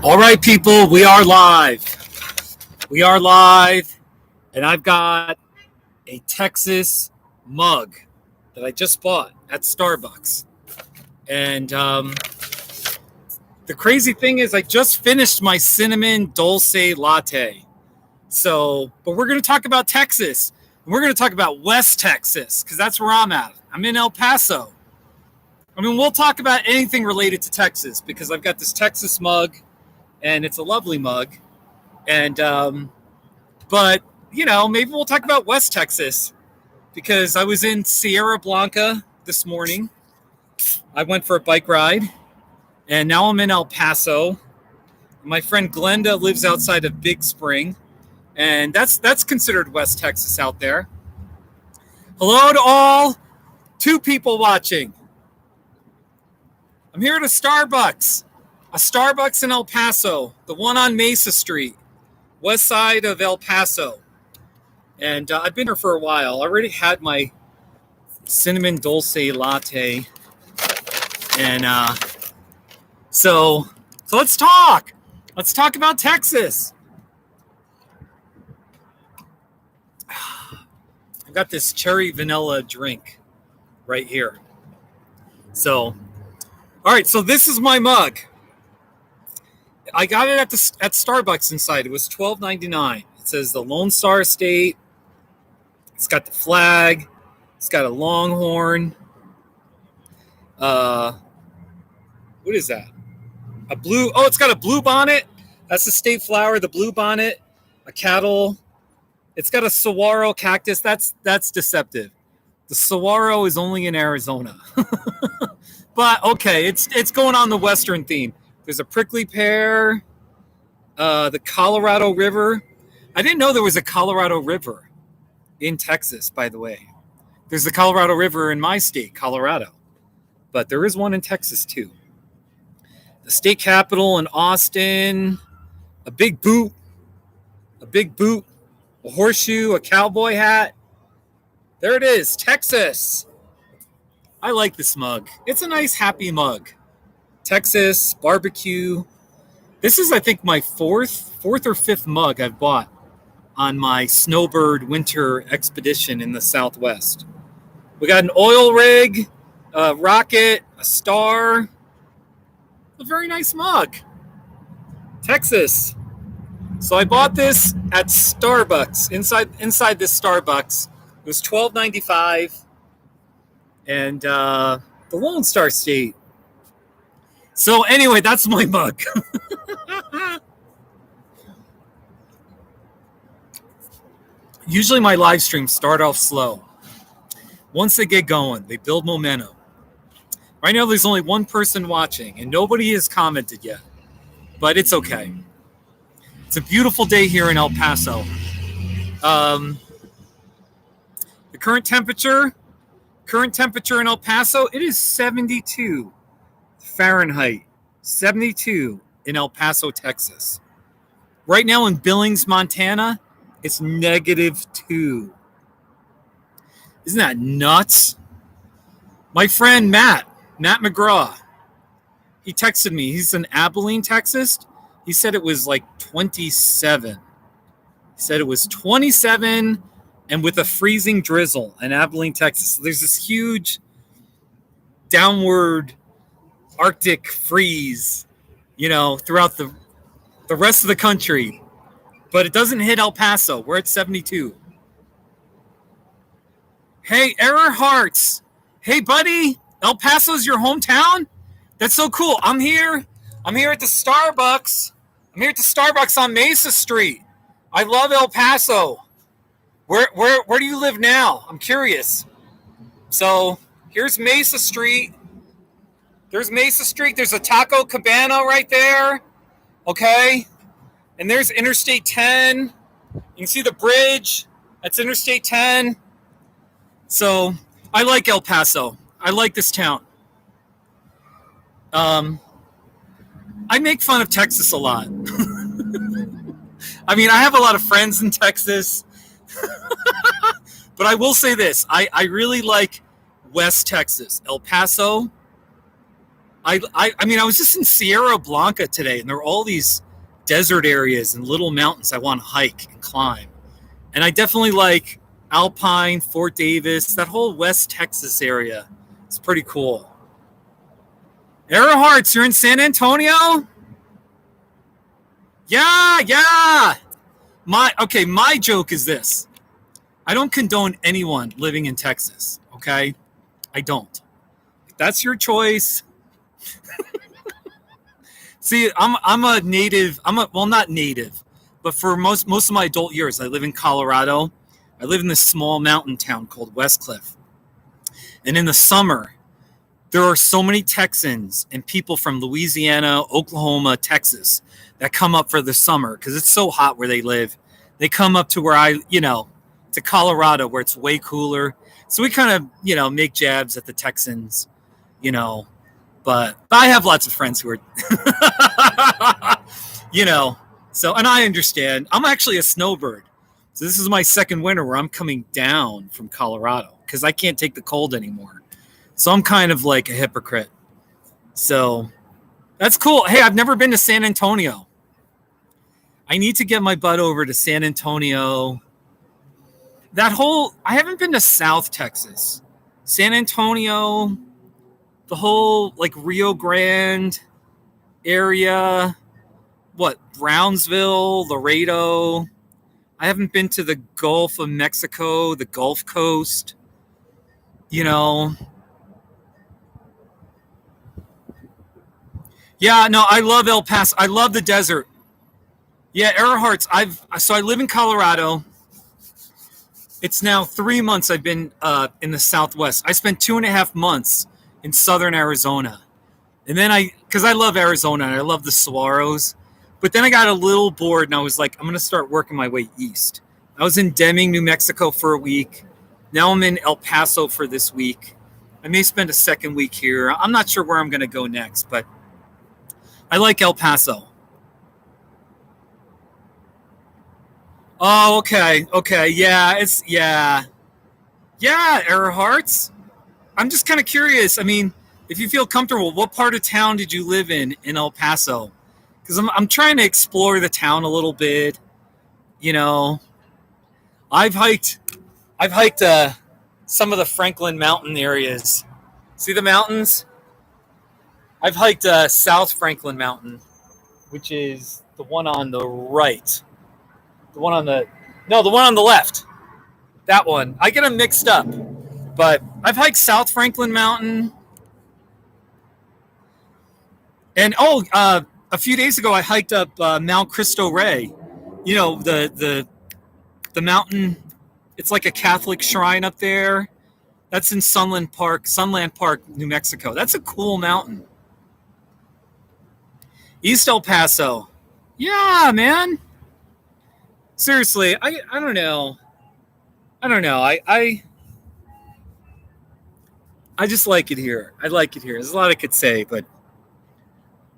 All right, people, we are live. We are live, and I've got a Texas mug that I just bought at Starbucks. And the crazy thing is I just finished my cinnamon dulce latte. But we're going to talk about Texas. We're going to talk about West Texas, because that's where I'm at. I'm in El Paso. I mean, we'll talk about anything related to Texas, because I've got this Texas mug, and it's a lovely mug. And, but, you know, maybe we'll talk about West Texas, because I was in Sierra Blanca this morning. I went for a bike ride, and now I'm in El Paso. My friend Glenda lives outside of Big Spring, and that's considered West Texas out there. Hello to all 2 people watching. I'm here at a Starbucks in El Paso, the one on Mesa St, west side of El Paso. And I've been here for a while. I already had my cinnamon dulce latte. And so let's talk. Let's talk about Texas. I've got this cherry vanilla drink right here. So, all right, so this is my mug. I got it at Starbucks inside. It was $12.99. It says the Lone Star State. It's got the flag. It's got a longhorn. What is that? A blue. Oh, it's got a blue bonnet. That's the state flower, the blue bonnet. A cattle. It's got a saguaro cactus. That's deceptive. The saguaro is only in Arizona. But okay, it's going on the Western theme. There's a prickly pear, the Colorado River. I didn't know there was a Colorado River in Texas, by the way. There's the Colorado River in my state, Colorado. But there is one in Texas, too. The state capitol in Austin, a big boot, a horseshoe, a cowboy hat. There it is, Texas. I like this mug. It's a nice, happy mug. Texas, barbecue. This is, I think, my fourth or fifth mug I've bought on my snowbird winter expedition in the Southwest. We got an oil rig, a rocket, a star. A very nice mug. Texas. So I bought this at Starbucks. Inside this Starbucks. It was $12.95. And the Lone Star State. So anyway, that's my mug. Usually my live streams start off slow. Once they get going, they build momentum. Right now there's only one person watching, and nobody has commented yet. But it's okay. It's a beautiful day here in El Paso. The current temperature in El Paso, it is 72 Fahrenheit. 72 in El Paso, Texas. Right now in Billings, Montana, it's -2. Isn't that nuts? My friend Matt McGraw, he texted me. He's in Abilene, Texas. He said it was like 27. He said it was 27 and with a freezing drizzle in Abilene, Texas. There's this huge downward Arctic freeze, throughout the rest of the country. But it doesn't hit El Paso. We're at 72. Hey, Error Hearts. Hey, buddy. El Paso's your hometown? That's so cool. I'm here at the Starbucks. I'm here at the Starbucks on Mesa St. I love El Paso. Where do you live now? I'm curious. So here's Mesa St. There's Mesa St. There's a taco cabana right there. Okay. And there's Interstate 10. You can see the bridge. That's Interstate 10. So I like El Paso. I like this town. I make fun of Texas a lot. I mean, I have a lot of friends in Texas. But I will say this. I really like West Texas. El Paso, I mean, I was just in Sierra Blanca today, and there are all these desert areas and little mountains I want to hike and climb. And I definitely like Alpine, Fort Davis, that whole West Texas area. It's pretty cool. Earhart's, you're in San Antonio? Yeah, yeah. My joke is this. I don't condone anyone living in Texas, okay? I don't. If that's your choice. See, I'm a native. Well, not native, but for most of my adult years, I live in Colorado. I live in this small mountain town called Westcliff. And in the summer, there are so many Texans and people from Louisiana, Oklahoma, Texas that come up for the summer because it's so hot where they live. They come up to where to Colorado where it's way cooler. So we kind of, make jabs at the Texans, but I have lots of friends who are, so, and I understand. I'm actually a snowbird. So this is my second winter where I'm coming down from Colorado because I can't take the cold anymore. So I'm kind of like a hypocrite. So that's cool. Hey, I've never been to San Antonio. I need to get my butt over to San Antonio. I haven't been to South Texas. San Antonio, the whole like Rio Grande area, Brownsville, Laredo. I haven't been to the Gulf of Mexico, the Gulf Coast, Yeah, no, I love El Paso. I love the desert. Yeah, Earhart's. I live in Colorado. It's now 3 months I've been in the Southwest. I spent 2.5 months in Southern Arizona. And then because I love Arizona and I love the saguaros. But then I got a little bored and I was like, I'm going to start working my way east. I was in Deming, New Mexico for a week. Now I'm in El Paso for this week. I may spend a second week here. I'm not sure where I'm going to go next, but I like El Paso. Oh, okay. Okay. Yeah. Yeah, Earhart's. I'm just kind of curious. I mean, if you feel comfortable, what part of town did you live in El Paso? Because I'm trying to explore the town a little bit. I've hiked some of the Franklin Mountain areas. See the mountains? I've hiked South Franklin Mountain, which is the one on the right. The one on the left. That one. I get them mixed up. But I've hiked South Franklin Mountain. And a few days ago I hiked up Mount Cristo Rey. The mountain. It's like a Catholic shrine up there. That's in Sunland Park, New Mexico. That's a cool mountain. East El Paso. Yeah, man. Seriously, I don't know. I just like it here. I like it here. There's a lot I could say, but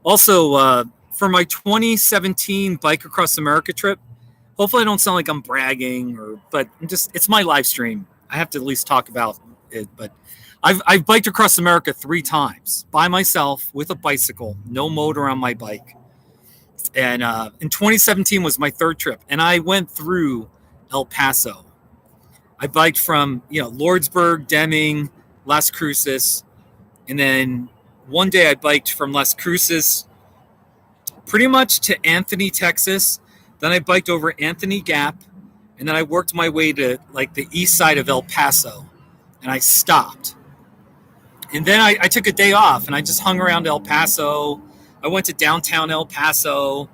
also for my 2017 Bike Across America trip, hopefully I don't sound like I'm bragging but it's my live stream. I have to at least talk about it, but I've biked across America 3 times by myself with a bicycle, no motor on my bike. And in 2017 was my 3rd trip, and I went through El Paso. I biked from Lordsburg, Deming, Las Cruces, and then one day I biked from Las Cruces pretty much to Anthony, Texas. Then I biked over Anthony Gap, and then I worked my way to like the east side of El Paso, and I stopped. And then I took a day off, and I just hung around El Paso. I went to downtown El Paso.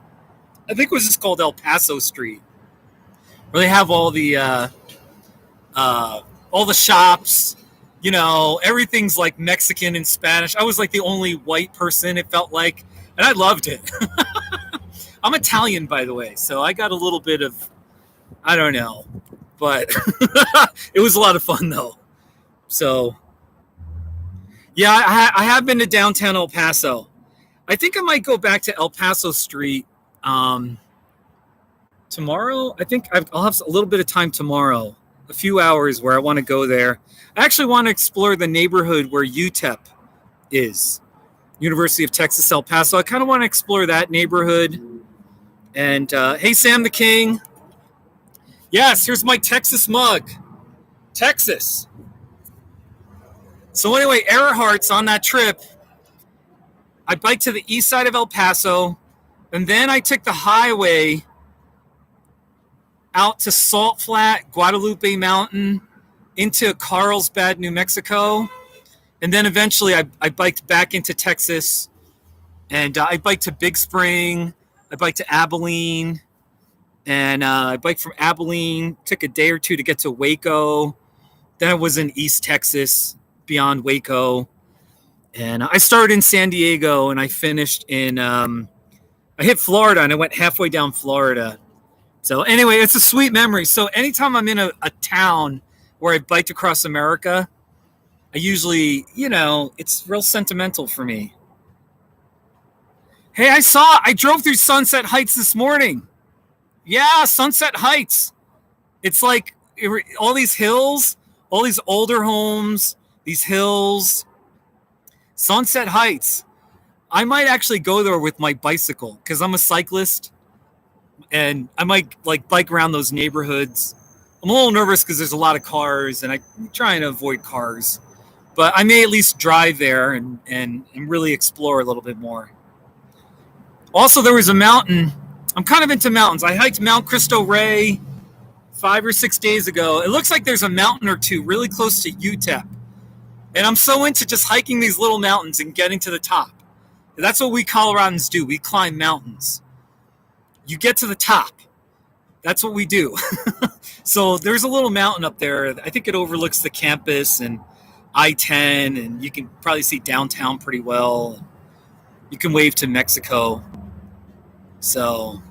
I think it was just called El Paso Street, where they have all the shops. Everything's like Mexican and Spanish. I was like the only white person, it felt like, and I loved it. I'm Italian, by the way, so I got a little bit of, I don't know, but it was a lot of fun though. So, yeah, I have been to downtown El Paso. I think I might go back to El Paso Street tomorrow. I think I'll have a little bit of time tomorrow, a few hours where I want to go there. I actually want to explore the neighborhood where UTEP is. University of Texas, El Paso. I kind of want to explore that neighborhood. And hey, Sam the King. Yes, here's my Texas mug. Texas. So anyway, Earhart's on that trip. I biked to the east side of El Paso, and then I took the highway out to Salt Flat, Guadalupe Mountain, into Carlsbad, New Mexico. And then eventually I biked back into Texas, and I biked to Big Spring. I biked to Abilene, and I biked from Abilene, took a day or two to get to Waco. Then I was in East Texas, beyond Waco. And I started in San Diego, and I finished in, I hit Florida, and I went halfway down Florida. So anyway, it's a sweet memory. So anytime I'm in a town where I biked across America, I usually, it's real sentimental for me. Hey, I drove through Sunset Heights this morning. Yeah, Sunset Heights. It's like all these hills, all these older homes, these hills. Sunset Heights. I might actually go there with my bicycle because I'm a cyclist, and I might bike around those neighborhoods. I'm a little nervous because there's a lot of cars, and I'm trying to avoid cars. But I may at least drive there and really explore a little bit more. Also, there was a mountain. I'm kind of into mountains. I hiked Mount Cristo Rey 5 or 6 days ago. It looks like there's a mountain or two really close to UTEP. And I'm so into just hiking these little mountains and getting to the top. That's what we Coloradans do. We climb mountains. You get to the top. That's what we do. So there's a little mountain up there. I think it overlooks the campus and I-10, and you can probably see downtown pretty well. You can wave to Mexico. So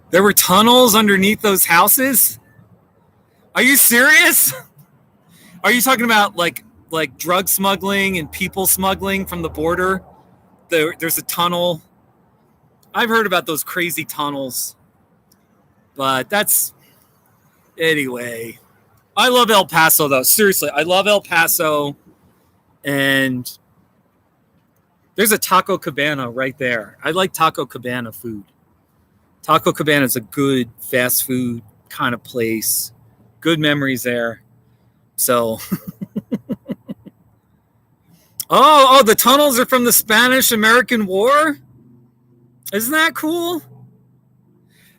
there were tunnels underneath those houses. Are you serious? Are you talking about like drug smuggling and people smuggling from the border? There's a tunnel. I've heard about those crazy tunnels. But anyway. I love El Paso, though. Seriously, I love El Paso. And there's a Taco Cabana right there. I like Taco Cabana food. Taco Cabana is a good fast food kind of place. Good memories there. So, oh, the tunnels are from the Spanish-American War? Isn't that cool?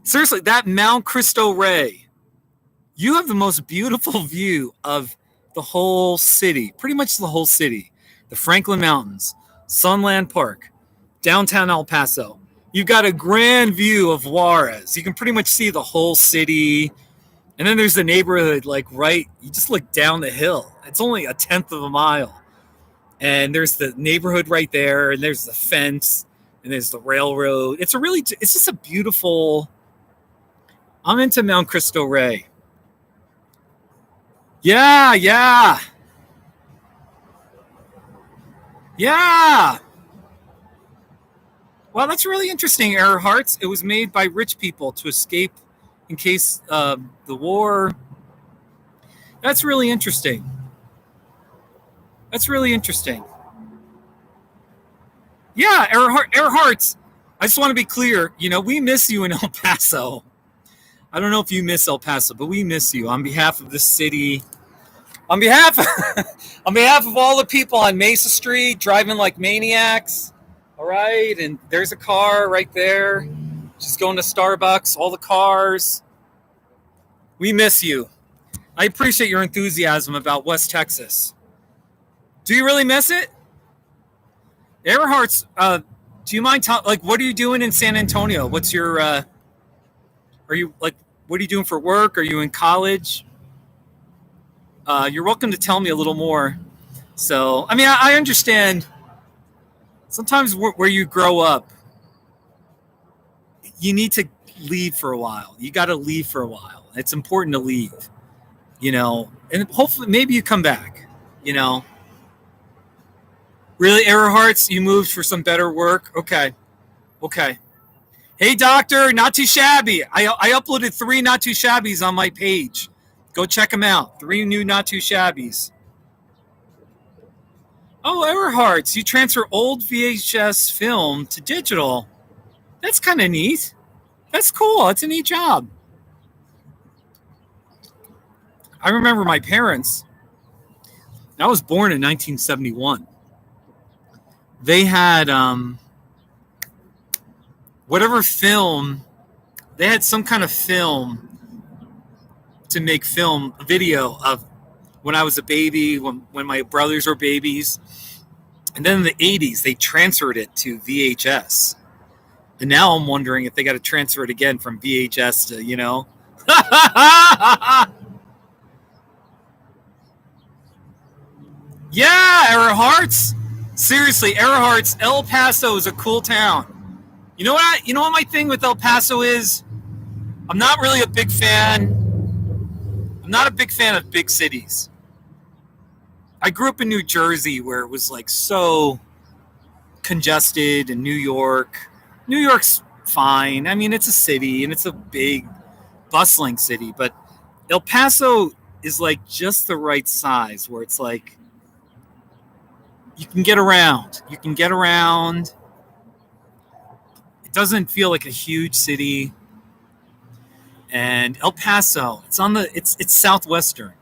Seriously, that Mount Cristo Rey, you have the most beautiful view of the whole city, pretty much the whole city. The Franklin Mountains, Sunland Park, downtown El Paso. You've got a grand view of Juarez. You can pretty much see the whole city. And then there's the neighborhood, you just look down the hill. It's only a 1/10 of a mile. And there's the neighborhood right there, and there's the fence, and there's the railroad. It's just a beautiful, I'm into Mount Cristo Rey. Yeah. Yeah. Well, that's really interesting, Earhart's. It was made by rich people to escape in case the war. That's really interesting. Yeah, Earhart's. I just want to be clear. We miss you in El Paso. I don't know if you miss El Paso, but we miss you on behalf of this city. On behalf of all the people on Mesa Street driving like maniacs. All right, and there's a car right there. Just going to Starbucks, all the cars. We miss you. I appreciate your enthusiasm about West Texas. Do you really miss it? Earhart's, do you mind what are you doing in San Antonio? What's your what are you doing for work? Are you in college? You're welcome to tell me a little more. So, I understand sometimes where you grow up, you need to leave for a while. You got to leave for a while. It's important to leave, and hopefully maybe you come back, Really, Earhart's, you moved for some better work? Okay. Hey, doctor, not too shabby. I uploaded 3 not too shabbies on my page. Go check them out. 3 new not too shabbies. Oh, Everhart's. You transfer old VHS film to digital. That's kind of neat. That's cool. It's a neat job. I remember my parents. I was born in 1971. They had whatever film. They had some kind of film to make film video of when I was a baby, when my brothers were babies. And then in the 80s, they transferred it to VHS. And now I'm wondering if they got to transfer it again from VHS to, Yeah, Earhart's. Seriously, Earhart's. El Paso is a cool town. You know what my thing with El Paso is? I'm not really a big fan. I'm not a big fan of big cities. I grew up in New Jersey where it was like so congested, and New York's fine. I mean, it's a city and it's a big bustling city, but El Paso is like just the right size where it's like you can get around. It doesn't feel like a huge city. And El Paso, it's southwestern.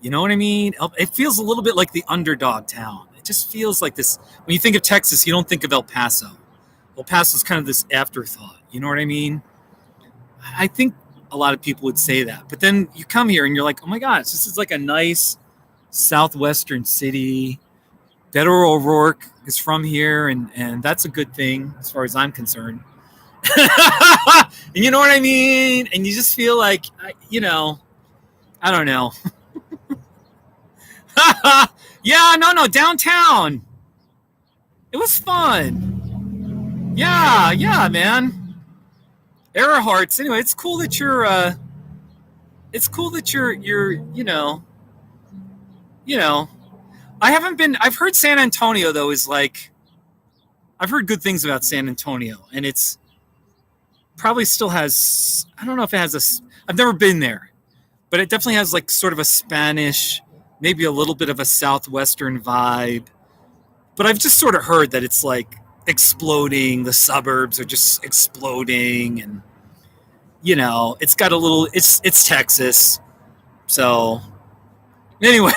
You know what I mean? It feels a little bit like the underdog town. It just feels like this. When you think of Texas, you don't think of El Paso. El Paso is kind of this afterthought. You know what I mean? I think a lot of people would say that. But then you come here and you're like, oh my gosh, this is like a nice southwestern city. Beto O'Rourke is from here, and that's a good thing as far as I'm concerned. And you know what I mean? And you just feel like, I don't know. Yeah, no, downtown. It was fun. Yeah, man. Earhart's. Anyway, it's cool that you're I've heard San Antonio though is like, I've heard good things about San Antonio, and it's probably still has, I don't know if it has I've never been there, but it definitely has like sort of a Spanish, maybe a little bit of a southwestern vibe. But I've just sort of heard that it's like exploding. The suburbs are just exploding, and it's got a little. It's Texas, so anyway,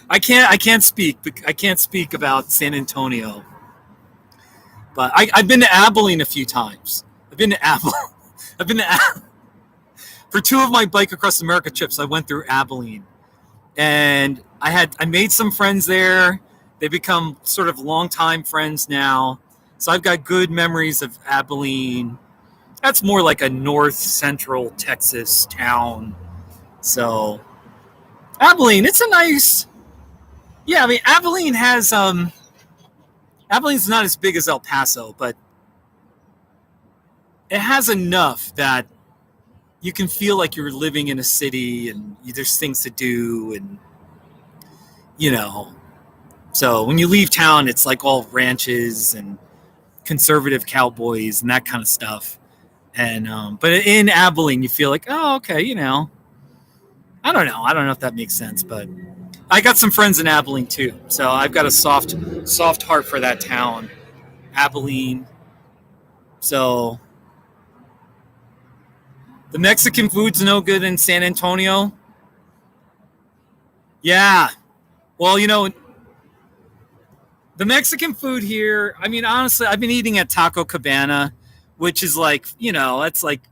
I can't speak about San Antonio, but I've been to Abilene a few times. For two of my Bike Across America trips, I went through Abilene. And I made some friends there. They become sort of longtime friends now. So I've got good memories of Abilene. That's more like a north central Texas town. So Abilene, it's a nice. Yeah, I mean Abilene has Abilene's not as big as El Paso, but it has enough that you can feel like you're living in a city, and there's things to do, and so when you leave town, it's like all ranches and conservative cowboys and that kind of stuff. And but in Abilene, you feel like, oh, okay, I don't know if that makes sense, but I got some friends in Abilene too, so I've got a soft heart for that town, Abilene. So the Mexican food's no good in San Antonio. Yeah. Well, the Mexican food here, I mean, honestly, I've been eating at Taco Cabana, which is like, that's like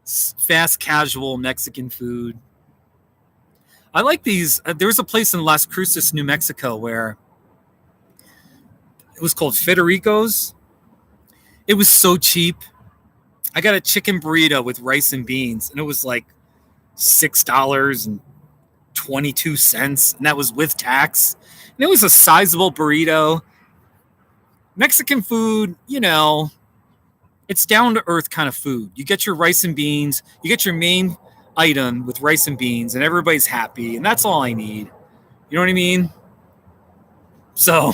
fast casual Mexican food. I like these. There was a place in Las Cruces, New Mexico, where it was called Federico's. It was so cheap. I got a chicken burrito with rice and beans, and it was like $6.22, and that was with tax. And it was a sizable burrito. Mexican food, it's down to earth kind of food. You get your rice and beans, you get your main item with rice and beans, and everybody's happy, and that's all I need. You know what I mean? So,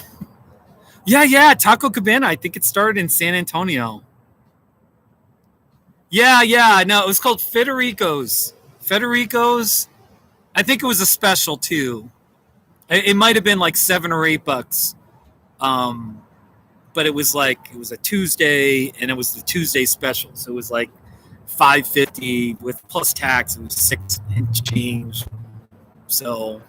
yeah, Taco Cabana. I think it started in San Antonio. Yeah. No, it was called Federico's. I think it was a special too. It might have been like $7 or $8. But it was a Tuesday, and it was the Tuesday special. So it was like $5.50 with plus tax. It was $6 and change. So,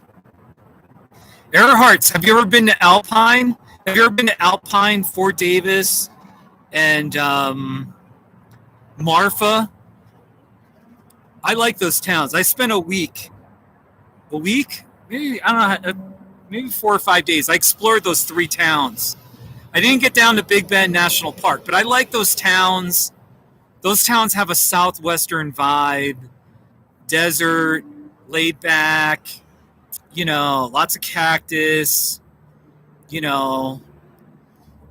Earhart's, have you ever been to Alpine? Have you ever been to Alpine, Fort Davis, and Marfa? I like those towns. I spent a week, maybe, I don't know, maybe 4 or 5 days. I explored those 3 towns. I didn't get down to Big Bend National Park, but I like those towns. Those towns have a southwestern vibe, desert, laid back, lots of cactus,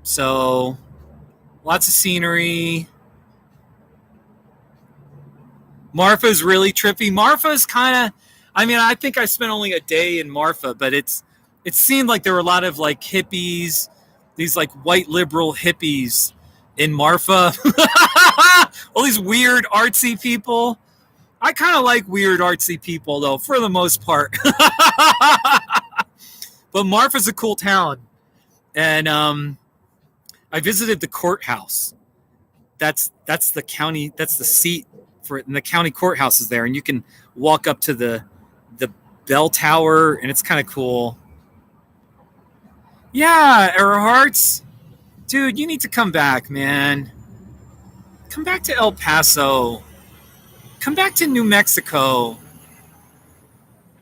so lots of scenery. Marfa is really trippy. Marfa is kind of, I think I spent only a day in Marfa, but it seemed like there were a lot of like hippies, these like white liberal hippies in Marfa. All these weird artsy people. I kind of like weird artsy people though, for the most part. But Marfa's a cool town. And I visited the courthouse. That's the county, that's the seat for it, and the county courthouse is there, and you can walk up to the bell tower, and it's kind of cool. Yeah, Earhart's. Dude, you need to come back, man. Come back to El Paso. Come back to New Mexico.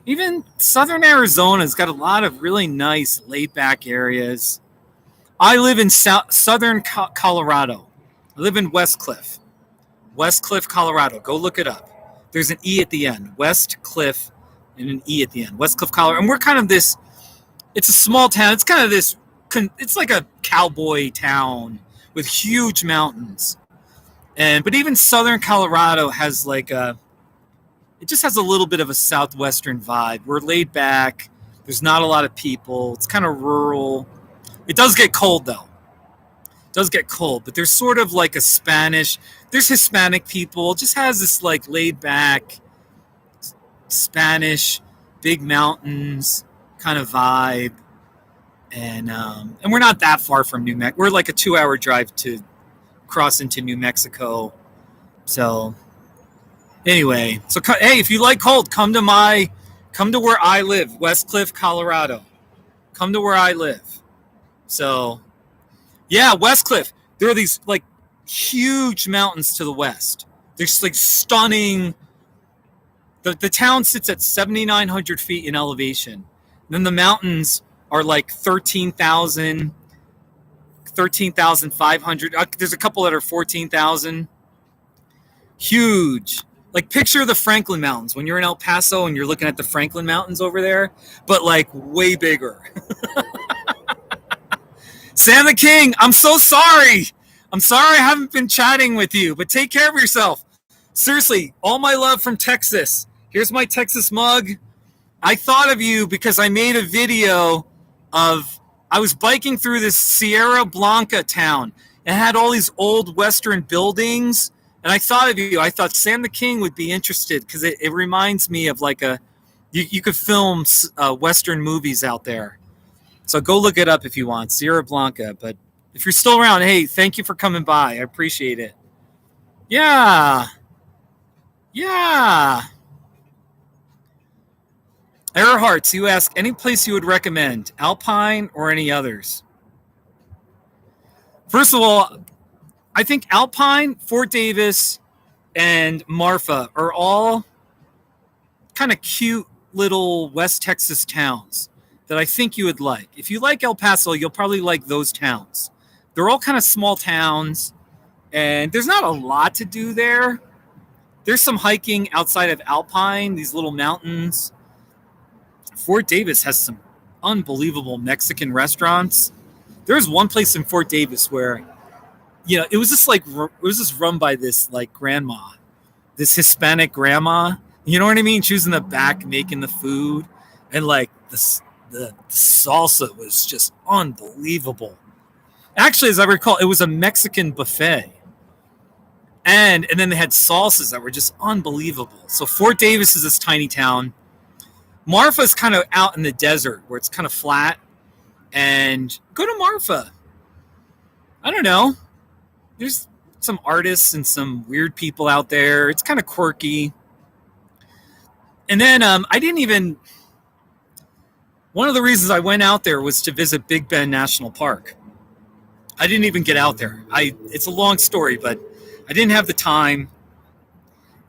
Even southern Arizona's got a lot of really nice laid-back areas. I live in southern Colorado. I live in West Cliff, Colorado. Go look it up. There's an E at the end. West Cliff and an E at the end. West Cliff, Colorado. And we're kind of this, it's a small town. It's kind of this, it's like a cowboy town with huge mountains. But even southern Colorado has it just has a little bit of a southwestern vibe. We're laid back. There's not a lot of people. It's kind of rural. It does get cold though. It does get cold, but there's sort of like there's Hispanic people. It just has this like laid back Spanish, big mountains kind of vibe. And we're not that far from New Mexico. We're like a 2-hour drive to cross into New Mexico. So anyway, hey, if you like cold, come to where I live, West Cliff, Colorado. Come to where I live. So yeah, West Cliff. There are these like huge mountains to the west. There's like stunning. The town sits at 7,900 feet in elevation. Then the mountains are like 13,500. There's a couple that are 14,000. Huge. Like picture the Franklin Mountains when you're in El Paso and you're looking at the Franklin Mountains over there, but like way bigger. Sam the King, I'm so sorry. I'm sorry I haven't been chatting with you, but take care of yourself. Seriously, all my love from Texas. Here's my Texas mug. I thought of you because I made a video I was biking through this Sierra Blanca town and had all these old Western buildings. And I thought of you. I thought Sam the King would be interested because it reminds me of like you could film Western movies out there. So go look it up if you want, Sierra Blanca. But if you're still around, hey, thank you for coming by. I appreciate it. Yeah. Earhart's, you ask, any place you would recommend, Alpine or any others? First of all, I think Alpine, Fort Davis, and Marfa are all kind of cute little West Texas towns that I think you would like. If you like El Paso, you'll probably like those towns. They're all kind of small towns, and there's not a lot to do there. There's some hiking outside of Alpine, these little mountains. Fort Davis has some unbelievable Mexican restaurants. There's one place in Fort Davis where, it was just run by this like grandma, this Hispanic grandma. You know what I mean? She was in the back making the food, and like the salsa was just unbelievable. Actually, as I recall, it was a Mexican buffet. And then they had salsas that were just unbelievable. So Fort Davis is this tiny town. Marfa is kind of out in the desert where it's kind of flat. And go to Marfa. I don't know. There's some artists and some weird people out there. It's kind of quirky. And then one of the reasons I went out there was to visit Big Bend National Park. I didn't even get out there. It's a long story, but I didn't have the time.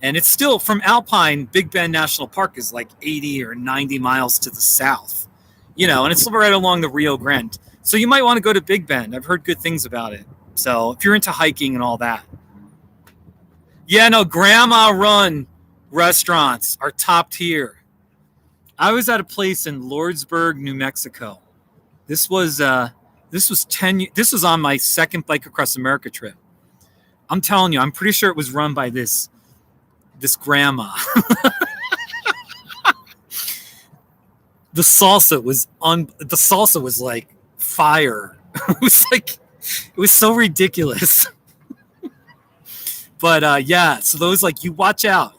And it's still, from Alpine, Big Bend National Park is like 80 or 90 miles to the south, and it's right along the Rio Grande. So you might want to go to Big Bend. I've heard good things about it. So if you're into hiking and all that. Yeah, no, Grandma Run restaurants are top tier. I was at a place in Lordsburg, New Mexico. This was on my second Bike Across America trip. I'm telling you, I'm pretty sure it was run by this grandma. The salsa was like fire. It was so ridiculous. But yeah, so those, like, you watch out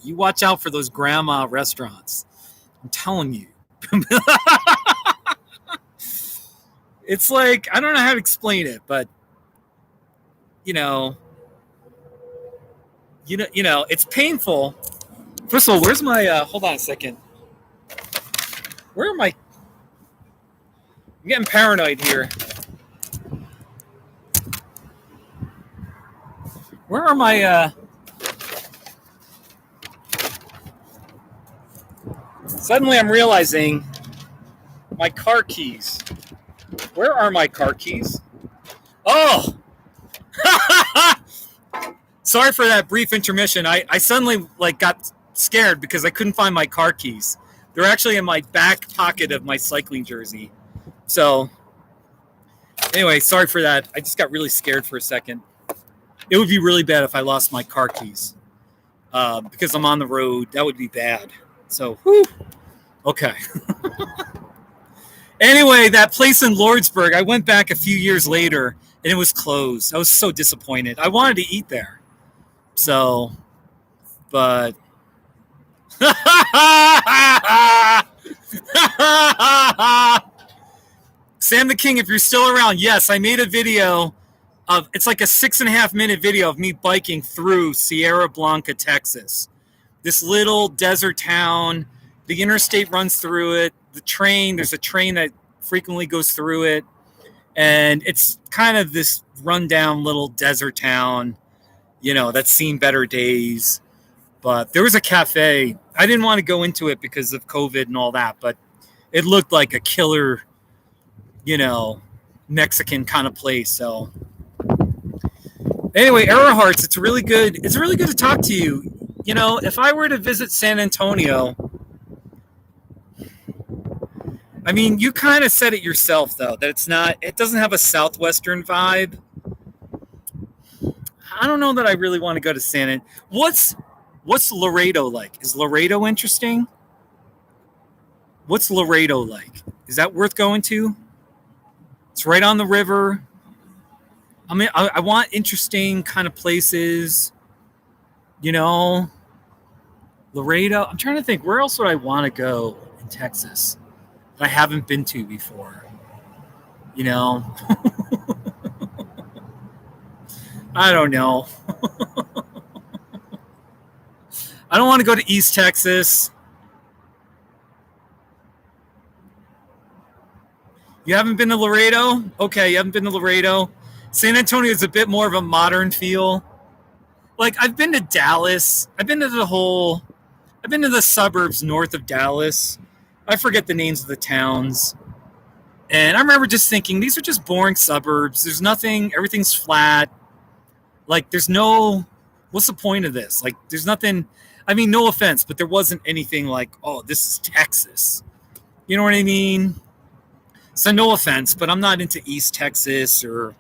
for those grandma restaurants. I'm telling you. It's like, I don't know how to explain it, but it's painful. First of all, where's my hold on a second. Where am I? I'm getting paranoid here. Where are my Suddenly I'm realizing my car keys. Where are my car keys? Oh! Sorry for that brief intermission. I suddenly got scared because I couldn't find my car keys. They're actually in my back pocket of my cycling jersey. So anyway, sorry for that. I just got really scared for a second. It would be really bad if I lost my car keys because I'm on the road. That would be bad. So, whew. Okay. Anyway, that place in Lordsburg, I went back a few years later and it was closed. I was so disappointed. I wanted to eat there. So, but Sam the King, if you're still around, yes, I made a video it's like a 6.5 minute video of me biking through Sierra Blanca, Texas. This little desert town. The interstate runs through it. There's a train that frequently goes through it. And it's kind of this rundown little desert town, that's seen better days. But there was a cafe. I didn't want to go into it because of COVID and all that, but it looked like a killer, Mexican kind of place. So anyway, Error Hearts, it's really good to talk to you. If I were to visit San Antonio, I mean, you kind of said it yourself, though, that it doesn't have a Southwestern vibe. I don't know that I really want to go to San Antonio. What's Laredo like? Is Laredo interesting? What's Laredo like? Is that worth going to? It's right on the river. I mean, I want interesting kind of places, Laredo. I'm trying to think, where else would I want to go in Texas that I haven't been to before? I don't know. I don't want to go to East Texas. You haven't been to Laredo? Okay, you haven't been to Laredo. San Antonio is a bit more of a modern feel. Like, I've been to Dallas. I've been to the suburbs north of Dallas. I forget the names of the towns. And I remember just thinking, these are just boring suburbs. There's nothing, everything's flat. Like, what's the point of this? Like, there's nothing, I mean, no offense, but there wasn't anything like, oh, this is Texas. You know what I mean? So no offense, but I'm not into East Texas, or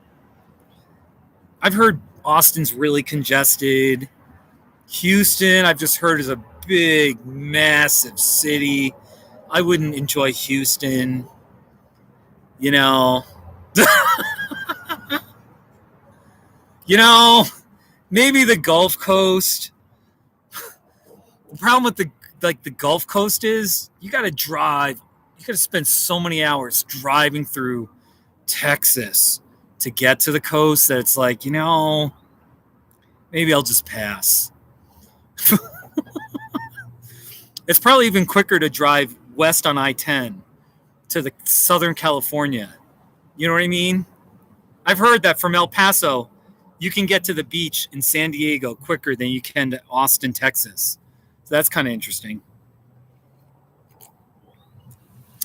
I've heard Austin's really congested. Houston, I've just heard, is a big, massive city. I wouldn't enjoy Houston. Maybe the Gulf Coast. The problem with like the Gulf Coast is, you got to drive. You got to spend so many hours driving through Texas to get to the coast that it's like, maybe I'll just pass. It's probably even quicker to drive west on I-10 to the Southern California. You know what I mean? I've heard that from El Paso, you can get to the beach in San Diego quicker than you can to Austin, Texas. So that's kind of interesting.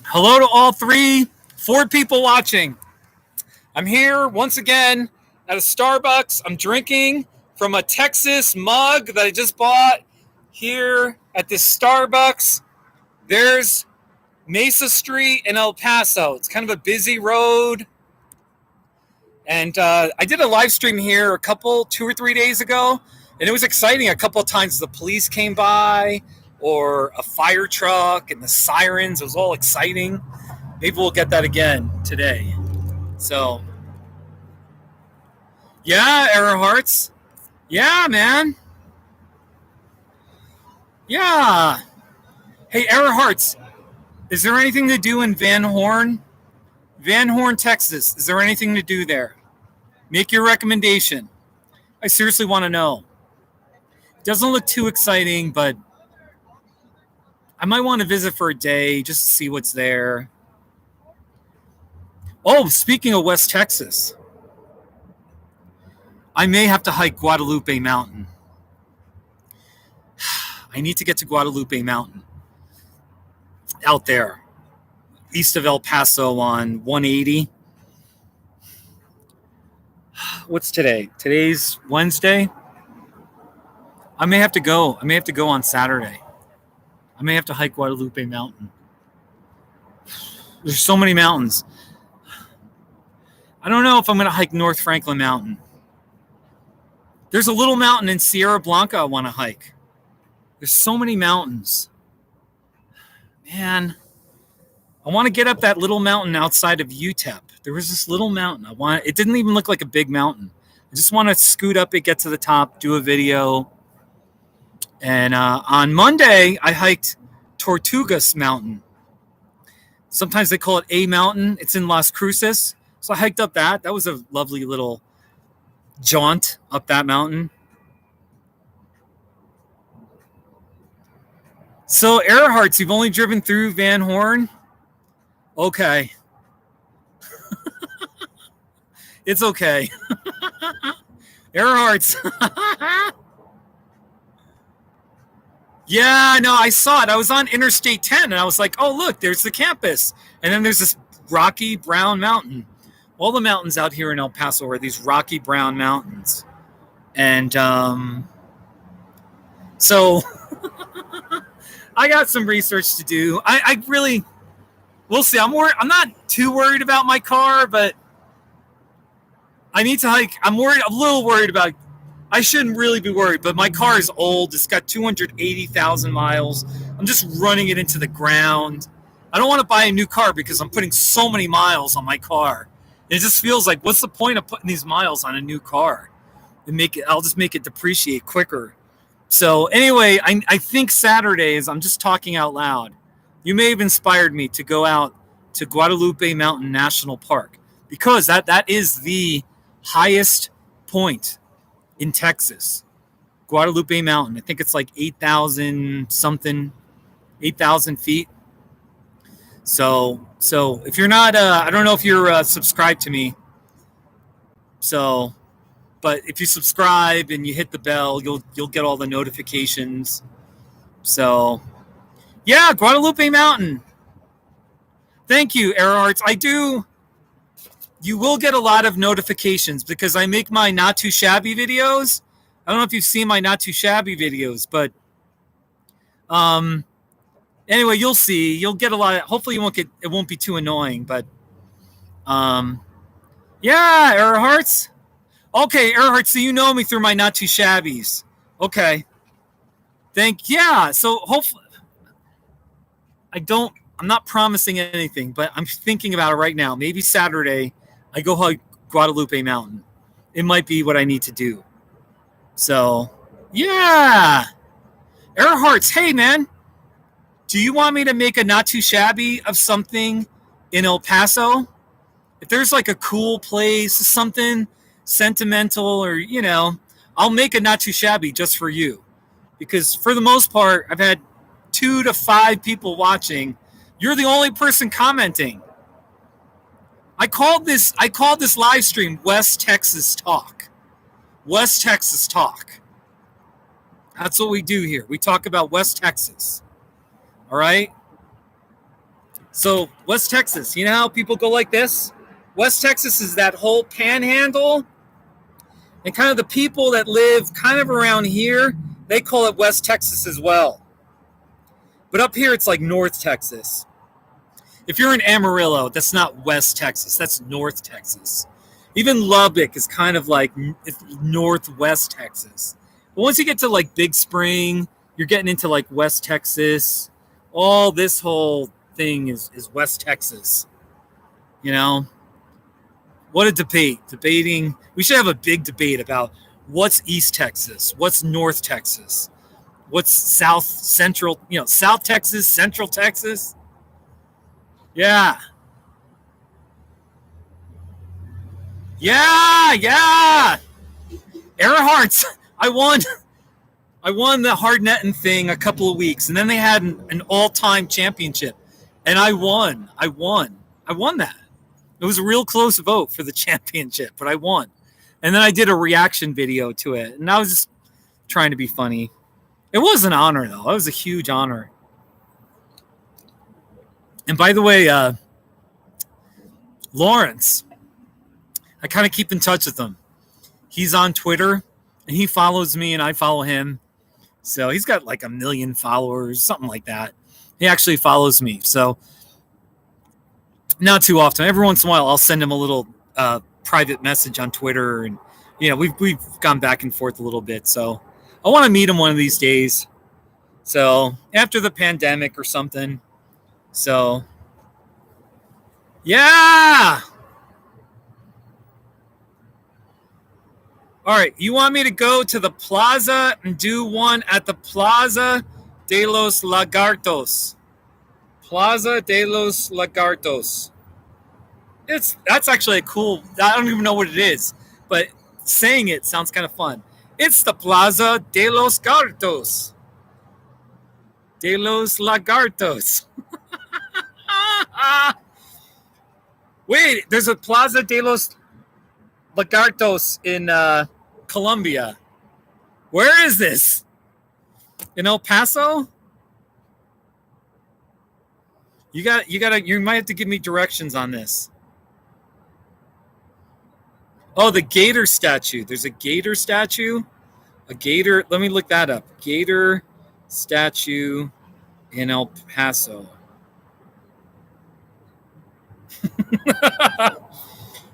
Hello to all 4 people watching. I'm here once again at a Starbucks. I'm drinking from a Texas mug that I just bought here at this Starbucks. There's Mesa Street in El Paso. It's kind of a busy road. And I did a live stream here 2 or 3 days ago, and it was exciting. A couple of times the police came by, or a fire truck, and the sirens. It was all exciting. Maybe we'll get that again today. So, yeah, Error Hearts. Yeah, man. Yeah. Hey, Error Hearts, is there anything to do in Van Horn? Van Horn, Texas. Is there anything to do there? Make your recommendation. I seriously want to know. It doesn't look too exciting, but I might want to visit for a day just to see what's there. Oh, speaking of West Texas, I may have to hike Guadalupe Mountain. I need to get to Guadalupe Mountain. Out there, east of El Paso on 180. What's today? Today's Wednesday. I may have to go. I may have to go on Saturday. I may have to hike Guadalupe Mountain. There's so many mountains. I don't know if I'm going to hike North Franklin Mountain. There's a little mountain in Sierra Blanca I want to hike. There's so many mountains. Man, I want to get up that little mountain outside of UTEP. There was this little mountain. It didn't even look like a big mountain. I just want to scoot up it, get to the top, do a video. And on Monday, I hiked Tortugas Mountain. Sometimes they call it A Mountain. It's in Las Cruces. So I hiked up that. That was a lovely little jaunt up that mountain. So, Earharts, you've only driven through Van Horn? Okay. It's okay. Earharts. Yeah, no, I saw it. I was on Interstate 10, and I was like, oh, look, there's the campus. And then there's this rocky brown mountain. All the mountains out here in El Paso are these rocky brown mountains. And so I got some research to do. I really, we'll see. I'm not too worried about my car, but I need to hike. I'm a little worried about, I shouldn't really be worried, but my car is old. It's got 280,000 miles. I'm just running it into the ground. I don't want to buy a new car because I'm putting so many miles on my car. It just feels like, what's the point of putting these miles on a new car? I'll just make it depreciate quicker. So anyway, I think Saturdays, I'm just talking out loud. You may have inspired me to go out to Guadalupe Mountain National Park because that is the highest point in Texas. Guadalupe Mountain. I think it's like 8,000 feet. So if you're not, I don't know if you're subscribed to me. So, but if you subscribe and you hit the bell, you'll get all the notifications. So, yeah, Guadalupe Mountain. Thank you, Earharts. I do. You will get a lot of notifications because I make my not too shabby videos. I don't know if you've seen my not too shabby videos, but anyway, you'll see. You'll get a lot of. Hopefully, it won't be too annoying. But yeah, Earharts. Okay, Earharts. So you know me through my not too shabbies. Okay. Yeah. So hopefully, I'm not promising anything, but I'm thinking about it right now. Maybe Saturday, I go hike Guadalupe Mountain. It might be what I need to do. So, yeah. Earharts, hey, man. Do you want me to make a not too shabby of something in El Paso? If there's like a cool place, something sentimental, or, I'll make a not too shabby just for you. Because for the most part, I've had 2 to 5 people watching. You're the only person commenting. I called this live stream West Texas Talk. West Texas Talk. That's what we do here. We talk about West Texas. All right? So, West Texas, you know how people go like this? West Texas is that whole panhandle. And kind of the people that live kind of around here, they call it West Texas as well. But up here, it's like North Texas. If you're in Amarillo, that's not West Texas. That's North Texas. Even Lubbock is kind of like Northwest Texas. But once you get to like Big Spring, you're getting into like West Texas. All this whole thing is West Texas. What a debate. Debating. We should have a big debate about what's East Texas, what's North Texas, what's Central Texas, Central Texas. Yeah. Earhart's. I won the hard netting thing a couple of weeks, and then they had an all-time championship, and I won that. It was a real close vote for the championship, but I won. And then I did a reaction video to it, and I was just trying to be funny. It was an honor, though. It was a huge honor. And by the way, Lawrence, I kind of keep in touch with him. He's on Twitter, and he follows me, and I follow him. So he's got like 1 million followers, something like that. He actually follows me. So not too often. Every once in a while, I'll send him a little private message on Twitter, and we've gone back and forth a little bit. So I want to meet him one of these days. So after the pandemic or something. So yeah. All right, you want me to go to the plaza and do one at the Plaza de los Lagartos? Plaza de los Lagartos. That's actually a cool. I don't even know what it is, but saying it sounds kind of fun. It's the Plaza de los Lagartos. De los Lagartos. Wait, there's a Plaza de los Lagartos in Colombia. Where is this? In El Paso? You might have to give me directions on this. Oh, the gator statue. There's a gator statue. A gator. Let me look that up. Gator statue in El Paso.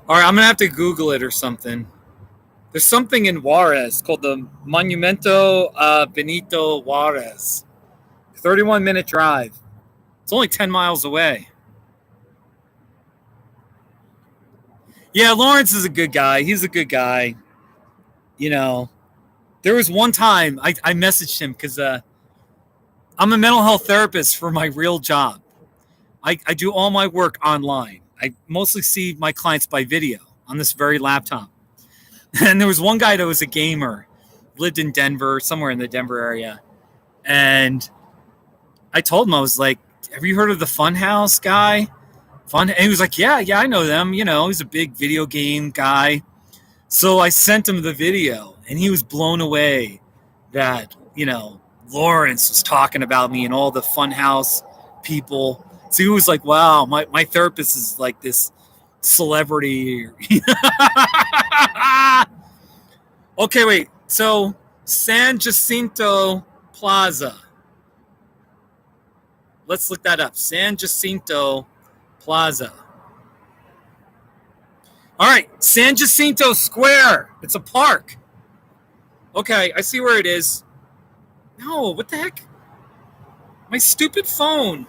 All right, I'm going to have to Google it or something. There's something in Juarez called the Monumento Benito Juarez. 31-minute drive. It's only 10 miles away. Yeah, Lawrence is a good guy. He's a good guy. There was one time I messaged him because I'm a mental health therapist for my real job. I do all my work online. I mostly see my clients by video on this very laptop. And there was one guy that was a gamer, lived in Denver, somewhere in the Denver area. And I told him, I was like, have you heard of the Funhouse guy? And he was like, yeah, I know them. He's a big video game guy. So I sent him the video, and he was blown away that, Lawrence was talking about me and all the Funhouse people. So he was like, wow, my therapist is like this celebrity. Okay, wait. So San Jacinto Plaza. Let's look that up. San Jacinto Plaza. All right, San Jacinto Square. It's a park. Okay, I see where it is. No, what the heck? My stupid phone.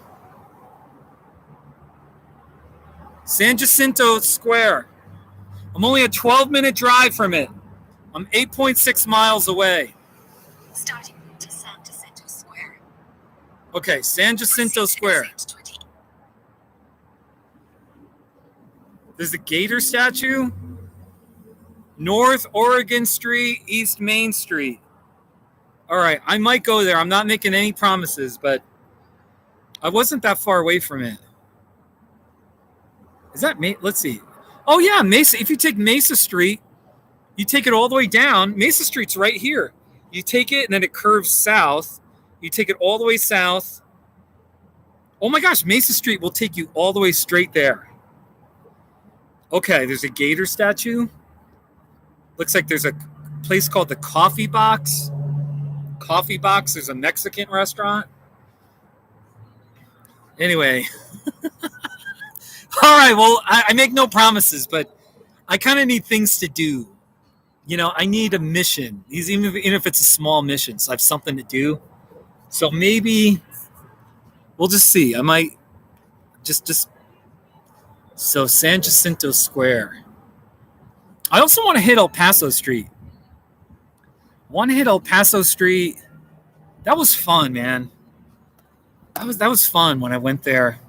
San Jacinto Square. I'm only a 12-minute drive from it. I'm 8.6 miles away. Starting to San Jacinto Square. Okay, San Jacinto Square. There's a gator statue. North Oregon Street, East Main Street. All right, I might go there. I'm not making any promises, but I wasn't that far away from it. Is that Let's see. Oh, yeah, Mesa. If you take Mesa Street, you take it all the way down. Mesa Street's right here. You take it, and then it curves south. You take it all the way south. Oh, my gosh, Mesa Street will take you all the way straight there. Okay, there's a gator statue. Looks like there's a place called the Coffee Box. Coffee Box. There's a Mexican restaurant. Anyway. All right, well, I make no promises, but I kind of need things to do. You know, I need a mission, even if it's a small mission, so I have something to do. So maybe we'll just see. I might just so San Jacinto Square. I also want to hit El Paso Street. That was fun, man. That was fun when I went there.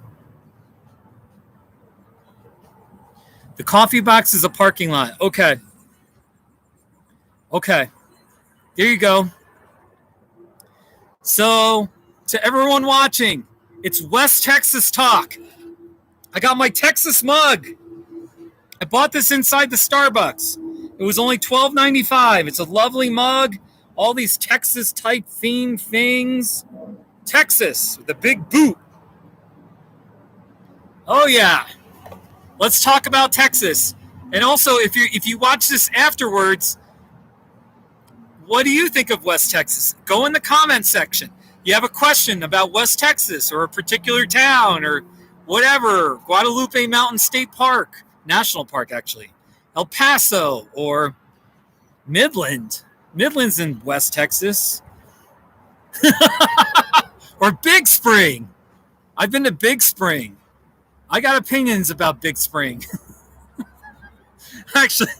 The Coffee Box is a parking lot. Okay. There you go. So, to everyone watching, it's West Texas Talk. I got my Texas mug. I bought this inside the Starbucks. It was only $12.95. It's a lovely mug. All these Texas-type theme things. Texas, with a big boot. Oh, yeah. Let's talk about Texas. And also, if you watch this afterwards, what do you think of West Texas? Go in the comment section. You have a question about West Texas or a particular town or whatever. Guadalupe Mountain State Park. National Park, actually. El Paso or Midland. Midland's in West Texas. Or Big Spring. I've been to Big Spring. I got opinions about Big Spring. Actually,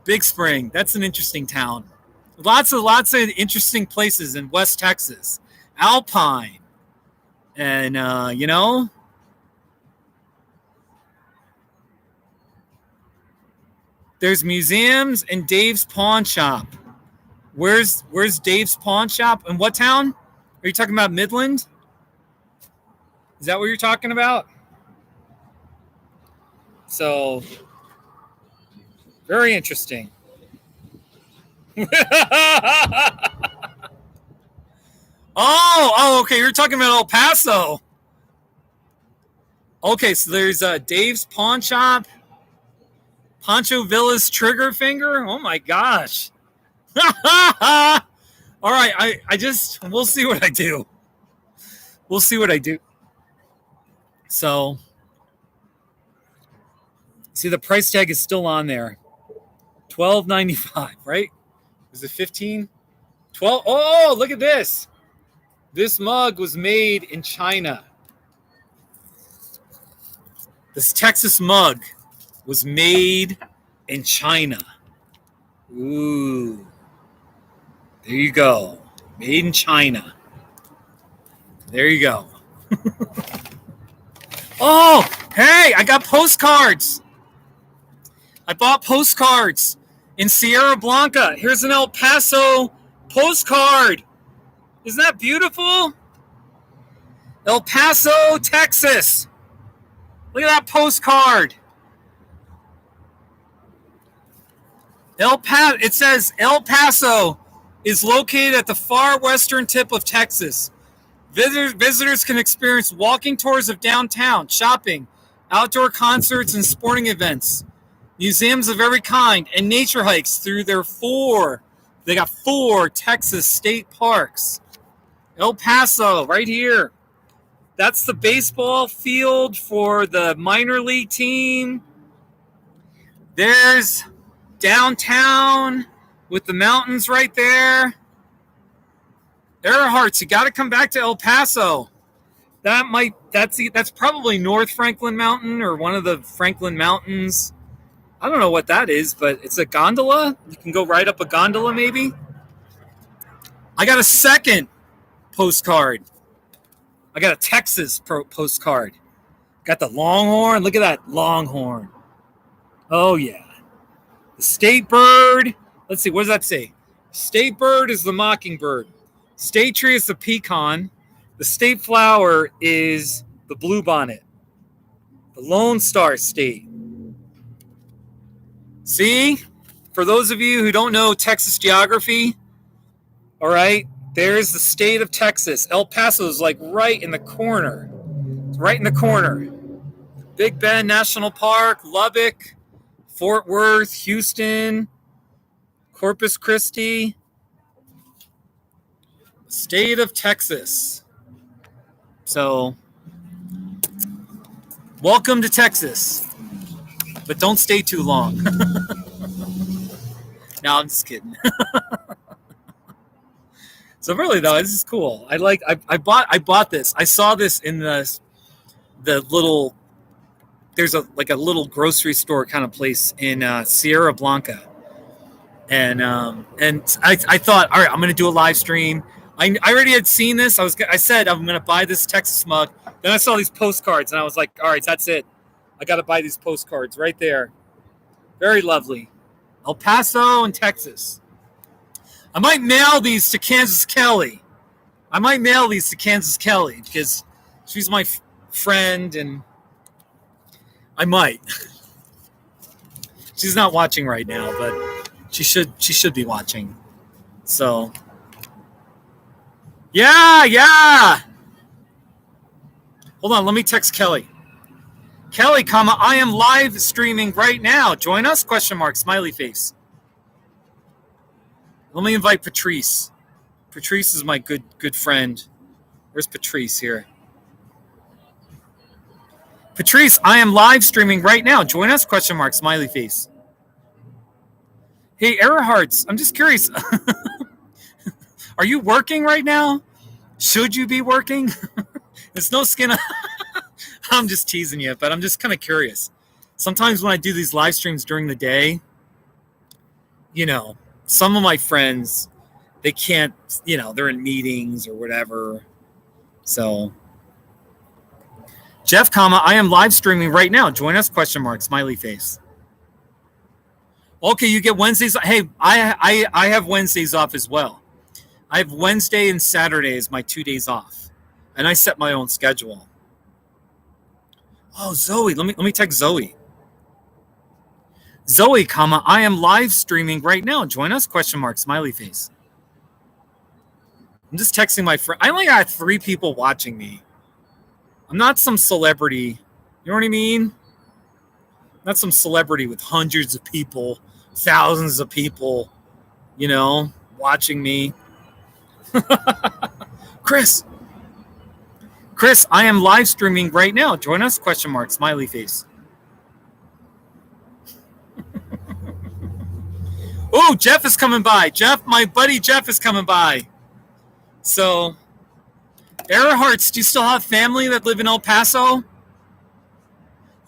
Big Spring. That's an interesting town. Lots of interesting places in West Texas. Alpine. And, there's museums and Dave's Pawn Shop. Where's Dave's Pawn Shop? In what town? Are you talking about Midland? Is that what you're talking about? So, very interesting. Oh, okay. You're talking about El Paso. Okay, so there's Dave's Pawn Shop. Pancho Villa's Trigger Finger. Oh, my gosh. All right, we'll see what I do. So, see, the price tag is still on there. $12.95, right? Is it 15? 12. Oh, look at this. This mug was made in China. This Texas mug was made in China. Ooh. There you go. Made in China. There you go. Oh, hey, I got postcards. I bought postcards in Sierra Blanca. Here's an El Paso postcard. Isn't that beautiful? El Paso, Texas. Look at that postcard. It says El Paso is located at the far western tip of Texas. Visitors can experience walking tours of downtown, shopping, outdoor concerts and sporting events, museums of every kind, and nature hikes through they got 4 Texas state parks. El Paso, right here. That's the baseball field for the minor league team. There's downtown with the mountains right there. Earhart's, you got to come back to El Paso. That's probably North Franklin Mountain or one of the Franklin Mountains. I don't know what that is, but it's a gondola. You can go ride up a gondola maybe. I got a second postcard. I got a Texas postcard. Got the longhorn. Look at that longhorn. Oh, yeah. The state bird. Let's see. What does that say? State bird is the mockingbird. State tree is the pecan. The state flower is the bluebonnet. The Lone Star State. See? For those of you who don't know Texas geography, all right, there's the state of Texas. El Paso is like right in the corner. It's right in the corner. Big Bend National Park, Lubbock, Fort Worth, Houston, Corpus Christi. State of Texas. So, welcome to Texas. But don't stay too long. No, I'm just kidding. So really though, this is cool. I bought this. I saw this in the little, there's a little grocery store kind of place in Sierra Blanca. And I thought, all right, I'm going to do a live stream. I already had seen this. I said I'm going to buy this Texas mug. Then I saw these postcards and I was like, all right, that's it. I got to buy these postcards right there. Very lovely. El Paso and Texas. I might mail these to Kansas Kelly. Because she's my friend and I might. She's not watching right now, but she should be watching. So yeah. Hold on, let me text Kelly. Kelly, I am live streaming right now. Join us? ? Smiley face. Let me invite Patrice. Patrice is my good friend. Where's Patrice here? Patrice, I am live streaming right now. Join us? ? Smiley face. Hey, Earharts, I'm just curious. Are you working right now? Should you be working? There's no skin. I'm just teasing you, but I'm just kind of curious. Sometimes when I do these live streams during the day, some of my friends, they can't, they're in meetings or whatever. So, Jeff, I am live streaming right now. Join us? ? Smiley face. Okay, you get Wednesdays. Hey, I have Wednesdays off as well. I have Wednesday and Saturday as my 2 days off, and I set my own schedule. Oh, Zoe, let me text Zoe. Zoe, I am live streaming right now. Join us? ? Smiley face. I'm just texting my friend. I only got 3 people watching me. I'm not some celebrity. You know what I mean? Not some celebrity with hundreds of people, thousands of people, watching me. Chris, I am live streaming right now. Join us? ? Smiley face. Oh, Jeff is coming by. Jeff, my buddy Jeff is coming by. So, Earharts, do you still have family that live in El Paso?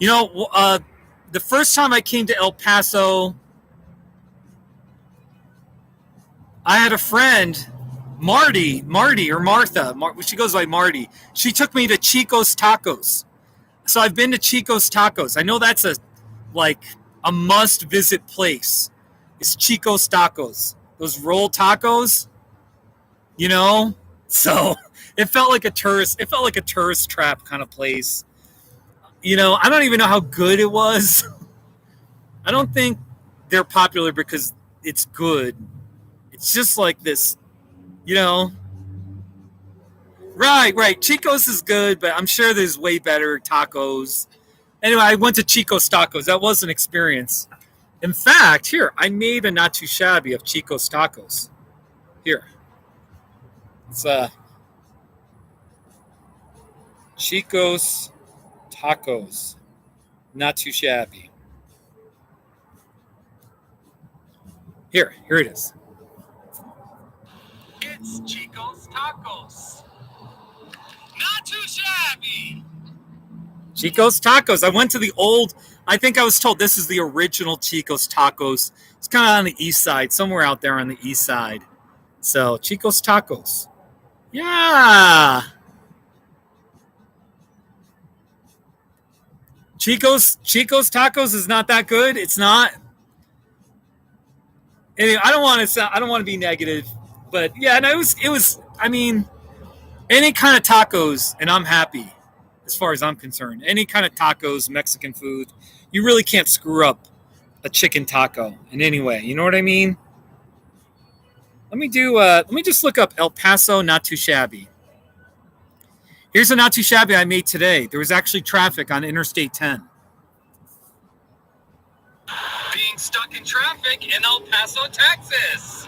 The first time I came to El Paso, I had a friend, Marty or Martha. She goes by Marty. She took me to Chico's Tacos. So I've been to Chico's Tacos. I know that's a must-visit place. It's Chico's Tacos. Those roll tacos, So it felt like a tourist trap kind of place. I don't even know how good it was. I don't think they're popular because it's good. It's just like this, Right. Chico's is good, but I'm sure there's way better tacos. Anyway, I went to Chico's Tacos. That was an experience. In fact, here, I made a not too shabby of Chico's Tacos. Here. It's Chico's Tacos. Not too shabby. Here it is. It's Chico's Tacos. Not too shabby. Chico's Tacos. I went to the old, I think I was told this is the original Chico's Tacos. It's kind of on the east side, somewhere out there on the east side. So, Chico's Tacos. Yeah. Chico's tacos is not that good. It's not. Anyway, I don't want to be negative, but yeah, no, it was. I mean, any kind of tacos, and I'm happy, as far as I'm concerned. Any kind of tacos, Mexican food, you really can't screw up a chicken taco in any way. You know what I mean? Let me just look up El Paso not too shabby. Here's a not too shabby I made today. There was actually traffic on Interstate 10. Being stuck in traffic in El Paso, Texas.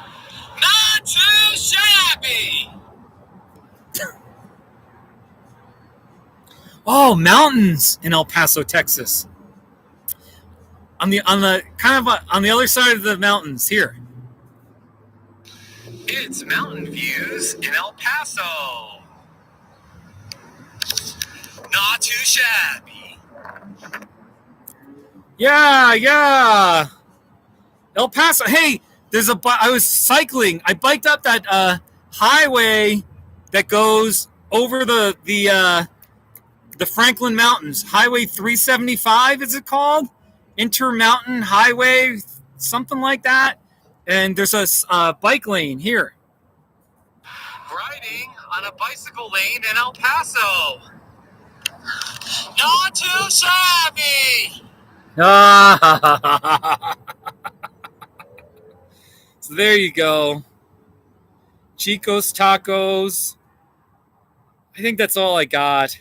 Not too shabby. Oh, mountains in El Paso, Texas. On the on the other side of the mountains here. It's mountain views in El Paso. Not too shabby. Yeah. El Paso. Hey, I was cycling. I biked up that highway that goes over the Franklin Mountains. Highway 375 is it called? Intermountain Highway, something like that. And there's a bike lane here. Riding on a bicycle lane in El Paso. Not too shabby. So there you go. Chico's Tacos. I think that's all I got.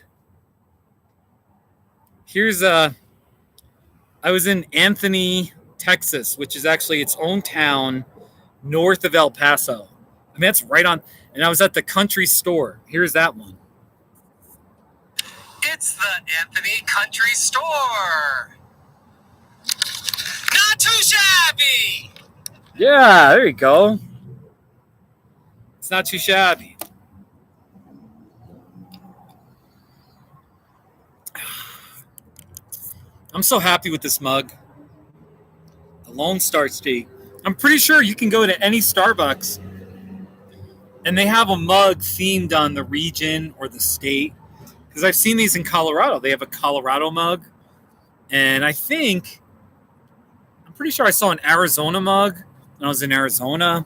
I was in Anthony, Texas, which is actually its own town north of El Paso. I mean, that's right on. And I was at the country store. Here's that one. It's the Anthony Country Store. Not too shabby. Yeah, there you go. It's not too shabby. I'm so happy with this mug. The Lone Star State. I'm pretty sure you can go to any Starbucks and they have a mug themed on the region or the state. Because I've seen these in Colorado. They have a Colorado mug. And I'm pretty sure I saw an Arizona mug when I was in Arizona.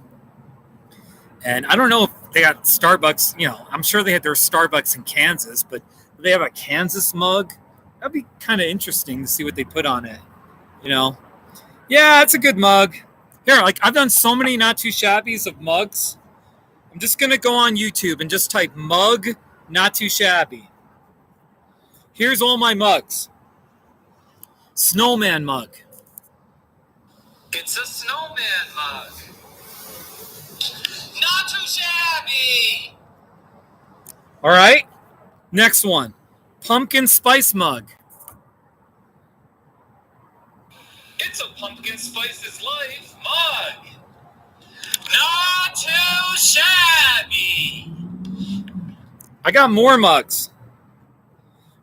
And I don't know if they got Starbucks. You know, I'm sure they had their Starbucks in Kansas, but do they have a Kansas mug? That'd be kind of interesting to see what they put on it. You know? Yeah, it's a good mug. Here, like I've done so many not too shabbies of mugs. I'm just going to go on YouTube and just type mug not too shabby. Here's all my mugs. Snowman mug. It's a snowman mug. Not too shabby. All right. Next one. Pumpkin spice mug. It's a pumpkin spice is life mug. Not too shabby. I got more mugs.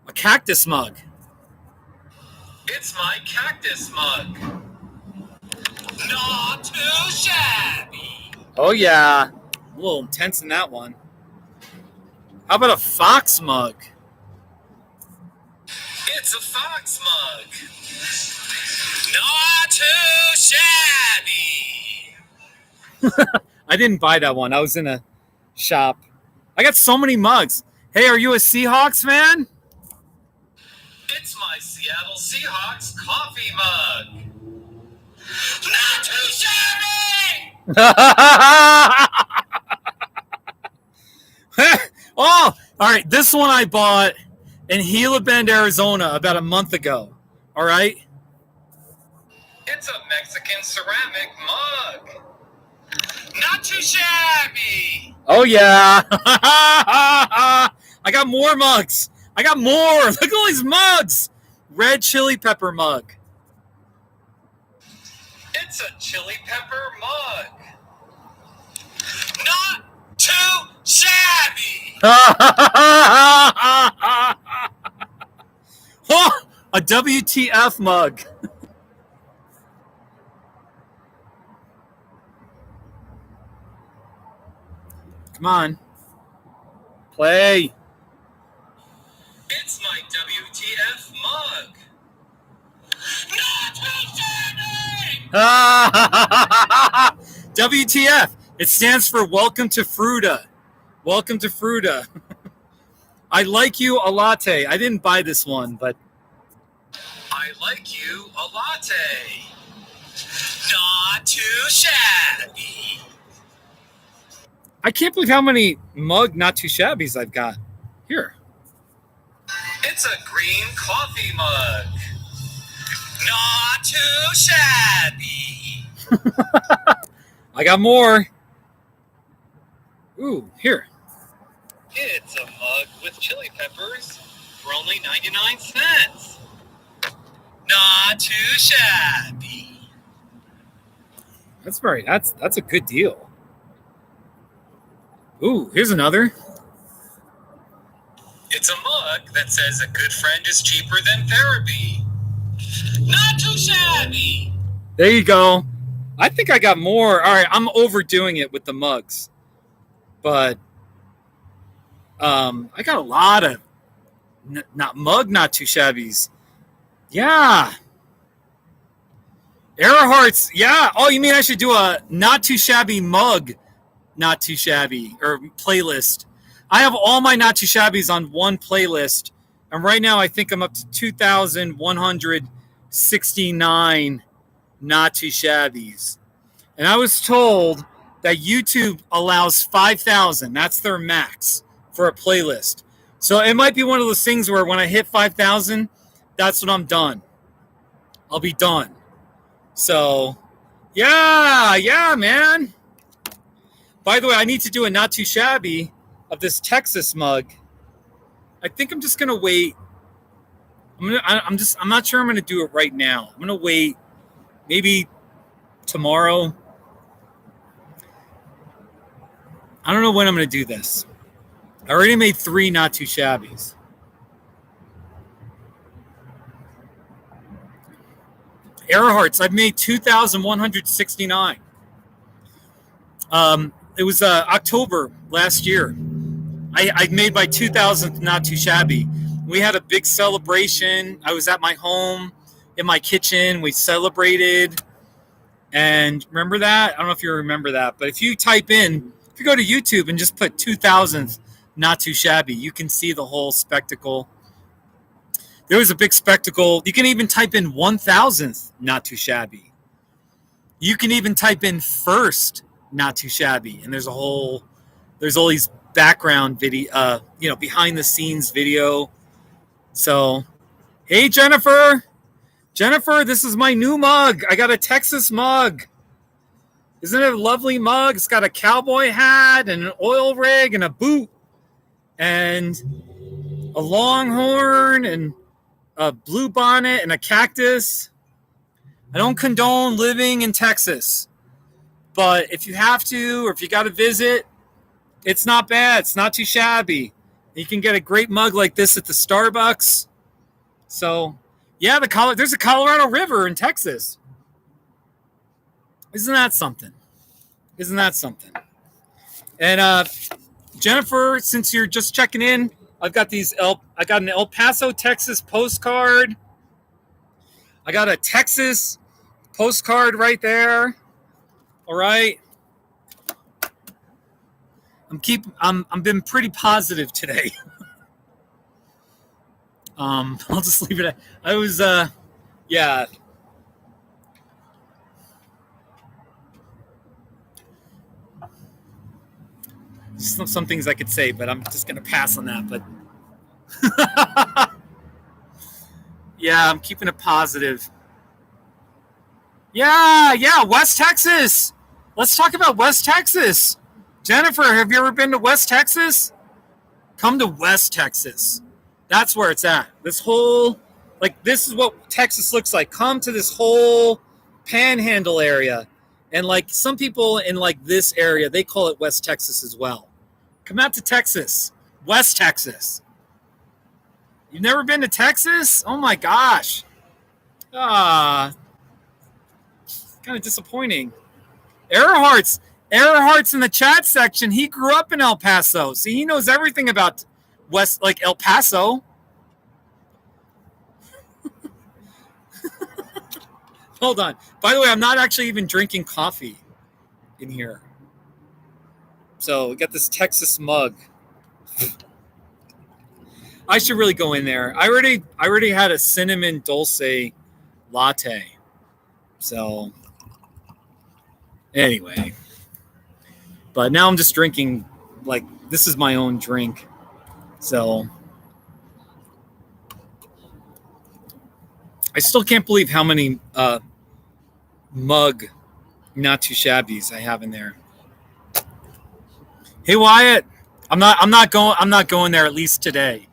A cactus mug. It's my cactus mug. Not too shabby. Oh, yeah. A little intense in that one. How about a fox mug? It's a fox mug. Not too shabby. I didn't buy that one. I was in a shop. I got so many mugs. Hey, are you a Seahawks fan? It's my Seattle Seahawks coffee mug. Not too shabby! Oh, all right. This one I bought in Gila Bend, Arizona about a month ago. All right? It's a Mexican ceramic mug. Not too shabby. Oh, yeah. I got more mugs. I got more. Look at all these mugs. Red chili pepper mug. It's a chili pepper mug. Not too shabby. Oh, a WTF mug. Come on. Play. It's my WTF mug. WTF. It stands for Welcome to Fruta. Welcome to Fruta. I like you a latte. I didn't buy this one, but I like you a latte. Not too shabby. I can't believe how many mug not too shabbies I've got. Here. It's a green coffee mug. Not too shabby. I got more. Ooh, here. It's a mug with chili peppers for only 99 cents. Not too shabby. That's a good deal. Ooh, here's another. It's a mug that says a good friend is cheaper than therapy. Not too shabby. There you go. I think I got more. All right, I'm overdoing it with the mugs. But I got a lot of not too shabbies. Yeah. Earhart's. Yeah. Oh, you mean I should do a not too shabby mug, not too shabby, or playlist? I have all my not too shabbies on one playlist, and right now I think I'm up to 2,169 not too shabbies. And I was told that YouTube allows 5,000. That's their max for a playlist. So it might be one of those things where when I hit 5,000, that's when I'm done. I'll be done. So, yeah, man. By the way, I need to do a not too shabby of this Texas mug. I think I'm just gonna wait. I'm not sure I'm gonna do it right now. I'm gonna wait, maybe tomorrow. I don't know when I'm gonna do this. I already made 3 not too shabbies. Earhart's, I've made 2,169. It was October last year. I made my 2,000th not too shabby. We had a big celebration. I was at my home in my kitchen. We celebrated. And remember that? I don't know if you remember that. But if you type in, if you go to YouTube and just put 2,000th not too shabby, you can see the whole spectacle. There was a big spectacle. You can even type in 1,000th not too shabby. You can even type in first not too shabby. And there's all these background video, behind the scenes video. So, hey, Jennifer, this is my new mug. I got a Texas mug. Isn't it a lovely mug? It's got a cowboy hat and an oil rig and a boot and a longhorn and a blue bonnet and a cactus. I don't condone living in Texas, but if you have to or if you got to visit, it's not bad. It's not too shabby. You can get a great mug like this at the Starbucks. So, yeah, there's a Colorado River in Texas. Isn't that something? And Jennifer, since you're just checking in, I got an El Paso, Texas postcard. I got a Texas postcard right there. All right. I'm been pretty positive today. I'll just leave it at, I was yeah. Some things I could say, but I'm just going to pass on that. But yeah, I'm keeping it positive. Yeah, West Texas. Let's talk about West Texas. Jennifer, have you ever been to West Texas? Come to West Texas. That's where it's at. This is what Texas looks like. Come to this whole panhandle area. And some people in this area, they call it West Texas as well. Come out to Texas, West Texas. You've never been to Texas? Oh my gosh. Kind of disappointing. Earhart's Earhart's in the chat section. He grew up in El Paso. See, he knows everything about West, like El Paso. Hold on. By the way, I'm not actually even drinking coffee in here. So we got this Texas mug. I should really go in there. I already had a cinnamon dulce latte. So anyway, but now I'm just drinking, like, this is my own drink. So I still can't believe how many mug not too shabbies I have in there. Hey Wyatt, I'm not going there, at least today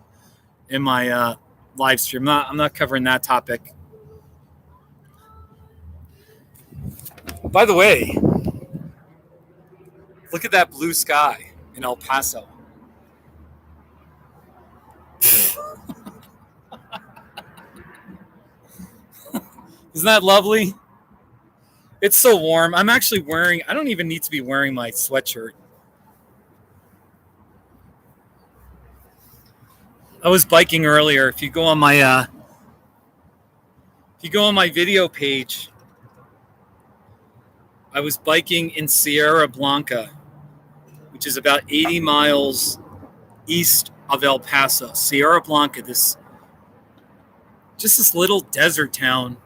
in my live stream. I'm not covering that topic. By the way, look at that blue sky in El Paso. Isn't that lovely? It's so warm. I'm actually wearing, I don't even need to be wearing my sweatshirt. I was biking earlier. If you go on my video page, I was biking in Sierra Blanca, which is about 80 miles east of El Paso. Sierra Blanca, this little desert town.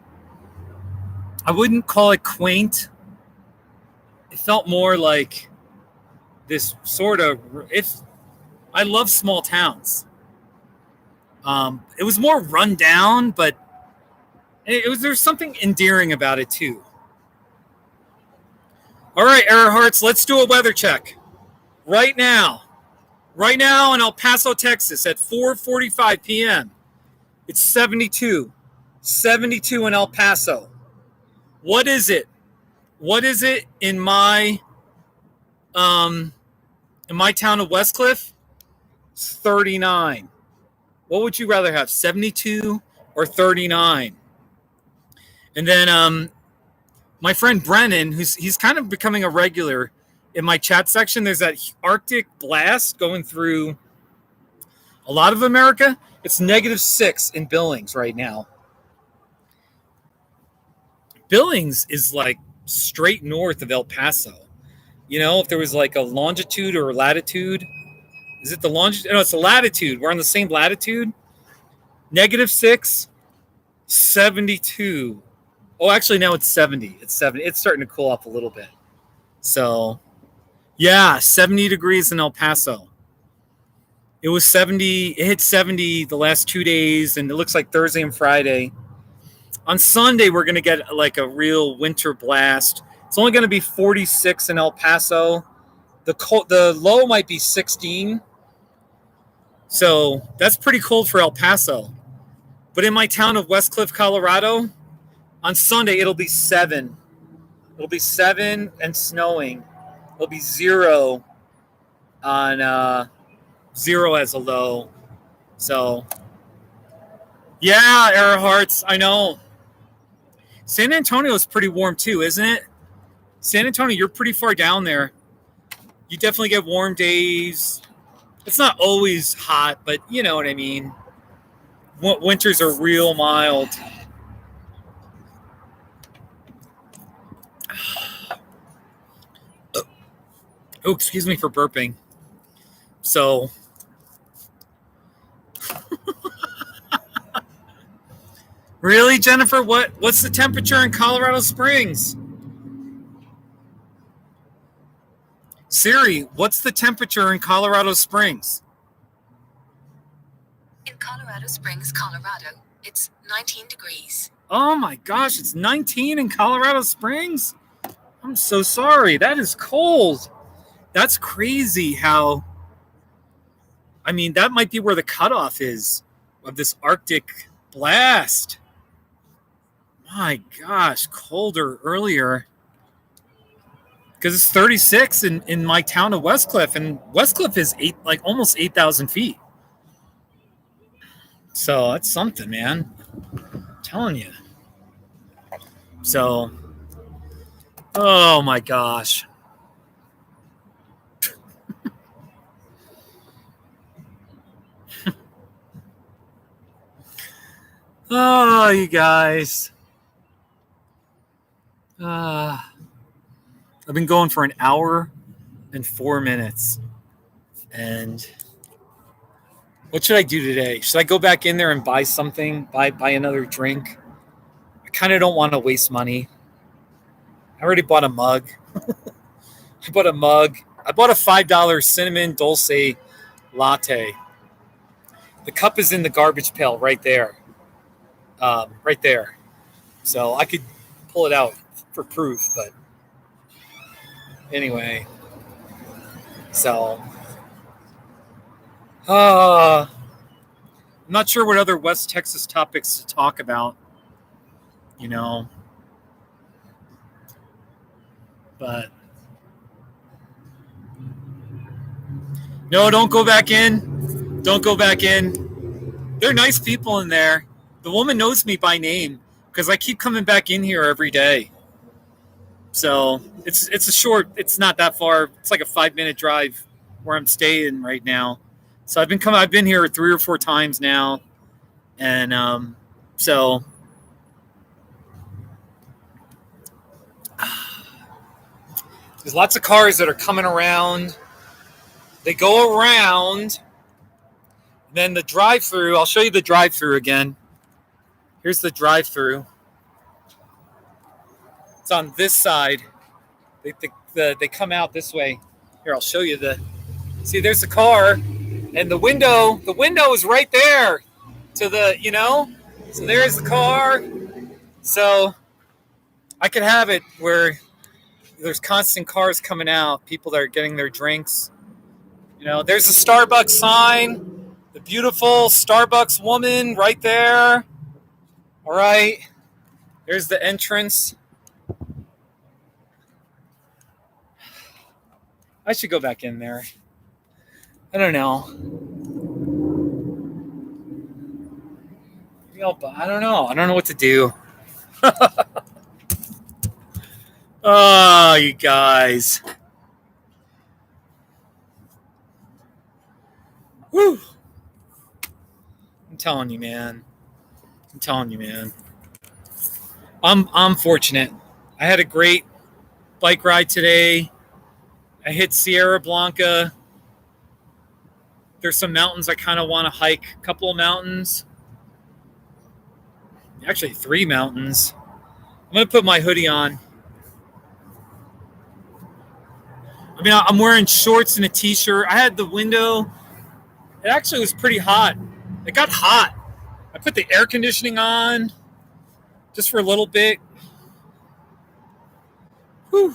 I wouldn't call it quaint. It felt more like this sort of, I love small towns. It was more run down, but there's something endearing about it too. All right, Earharts, let's do a weather check. Right now in El Paso, Texas at 4:45 p.m. It's 72 in El Paso. What is it? What is it in my town of Westcliff? It's 39. What would you rather have, 72 or 39? And then my friend Brennan, he's kind of becoming a regular in my chat section. There's that Arctic blast going through a lot of America. It's -6 in Billings right now. Billings is like straight north of El Paso. You know, if there was like a longitude or latitude, is it the longitude? No, it's the latitude. We're on the same latitude. -6, 72. Oh, actually, now it's 70. It's 70. It's starting to cool off a little bit. So, yeah, 70 degrees in El Paso. It was 70. It hit 70 the last 2 days, and it looks like Thursday and Friday. On Sunday, we're going to get like a real winter blast. It's only going to be 46 in El Paso. The low might be 16. So that's pretty cold for El Paso. But in my town of Westcliff, Colorado, on Sunday, it'll be 7. It'll be 7 and snowing. It'll be 0 on 0 as a low. So, yeah, Earharts, I know. San Antonio is pretty warm too, isn't it? San Antonio, you're pretty far down there. You definitely get warm days. It's not always hot, but you know what I mean. Winters are real mild. Oh, excuse me for burping. So, really, Jennifer? What's the temperature in Colorado Springs? Siri, what's the temperature in Colorado Springs? In Colorado Springs, Colorado, it's 19 degrees. Oh my gosh, it's 19 in Colorado Springs? I'm so sorry. That is cold. That's crazy how, I mean, that might be where the cutoff is of this Arctic blast. My gosh, colder earlier. Because it's 36 in my town of Westcliff, and Westcliff is almost 8,000 feet. So that's something, man. I'm telling you. So, oh my gosh. Oh, you guys. I've been going for an hour and 4 minutes. And what should I do today? Should I go back in there and buy something? Buy another drink? I kind of don't want to waste money. I already bought a mug. I bought a $5 cinnamon dulce latte. The cup is in the garbage pail right there. Right there. So I could pull it out for proof, but anyway. So I'm not sure what other West Texas topics to talk about, but no, don't go back in. Don't go back in. They're nice people in there. The woman knows me by name because I keep coming back in here every day. So it's not that far. It's like a 5-minute drive where I'm staying right now. So I've been here 3 or 4 times now. And so there's lots of cars that are coming around. They go around. Then the drive-through, I'll show you the drive-through again. Here's the drive-through. It's on this side. They come out this way. Here, I'll show you see, there's the car. And the window is right there to so there's the car. So I could have it where there's constant cars coming out, people that are getting their drinks. There's a Starbucks sign. The beautiful Starbucks woman right there. All right. There's the entrance. I should go back in there. I don't know. I don't know. I don't know what to do. Oh, you guys. Whew. I'm telling you, man. I'm fortunate. I had a great bike ride today. I hit Sierra Blanca. There's some mountains I kind of want to hike. A couple of mountains. Actually, 3 mountains. I'm going to put my hoodie on. I mean, I'm wearing shorts and a t-shirt. I had the window. It actually was pretty hot. It got hot. I put the air conditioning on just for a little bit. Whew.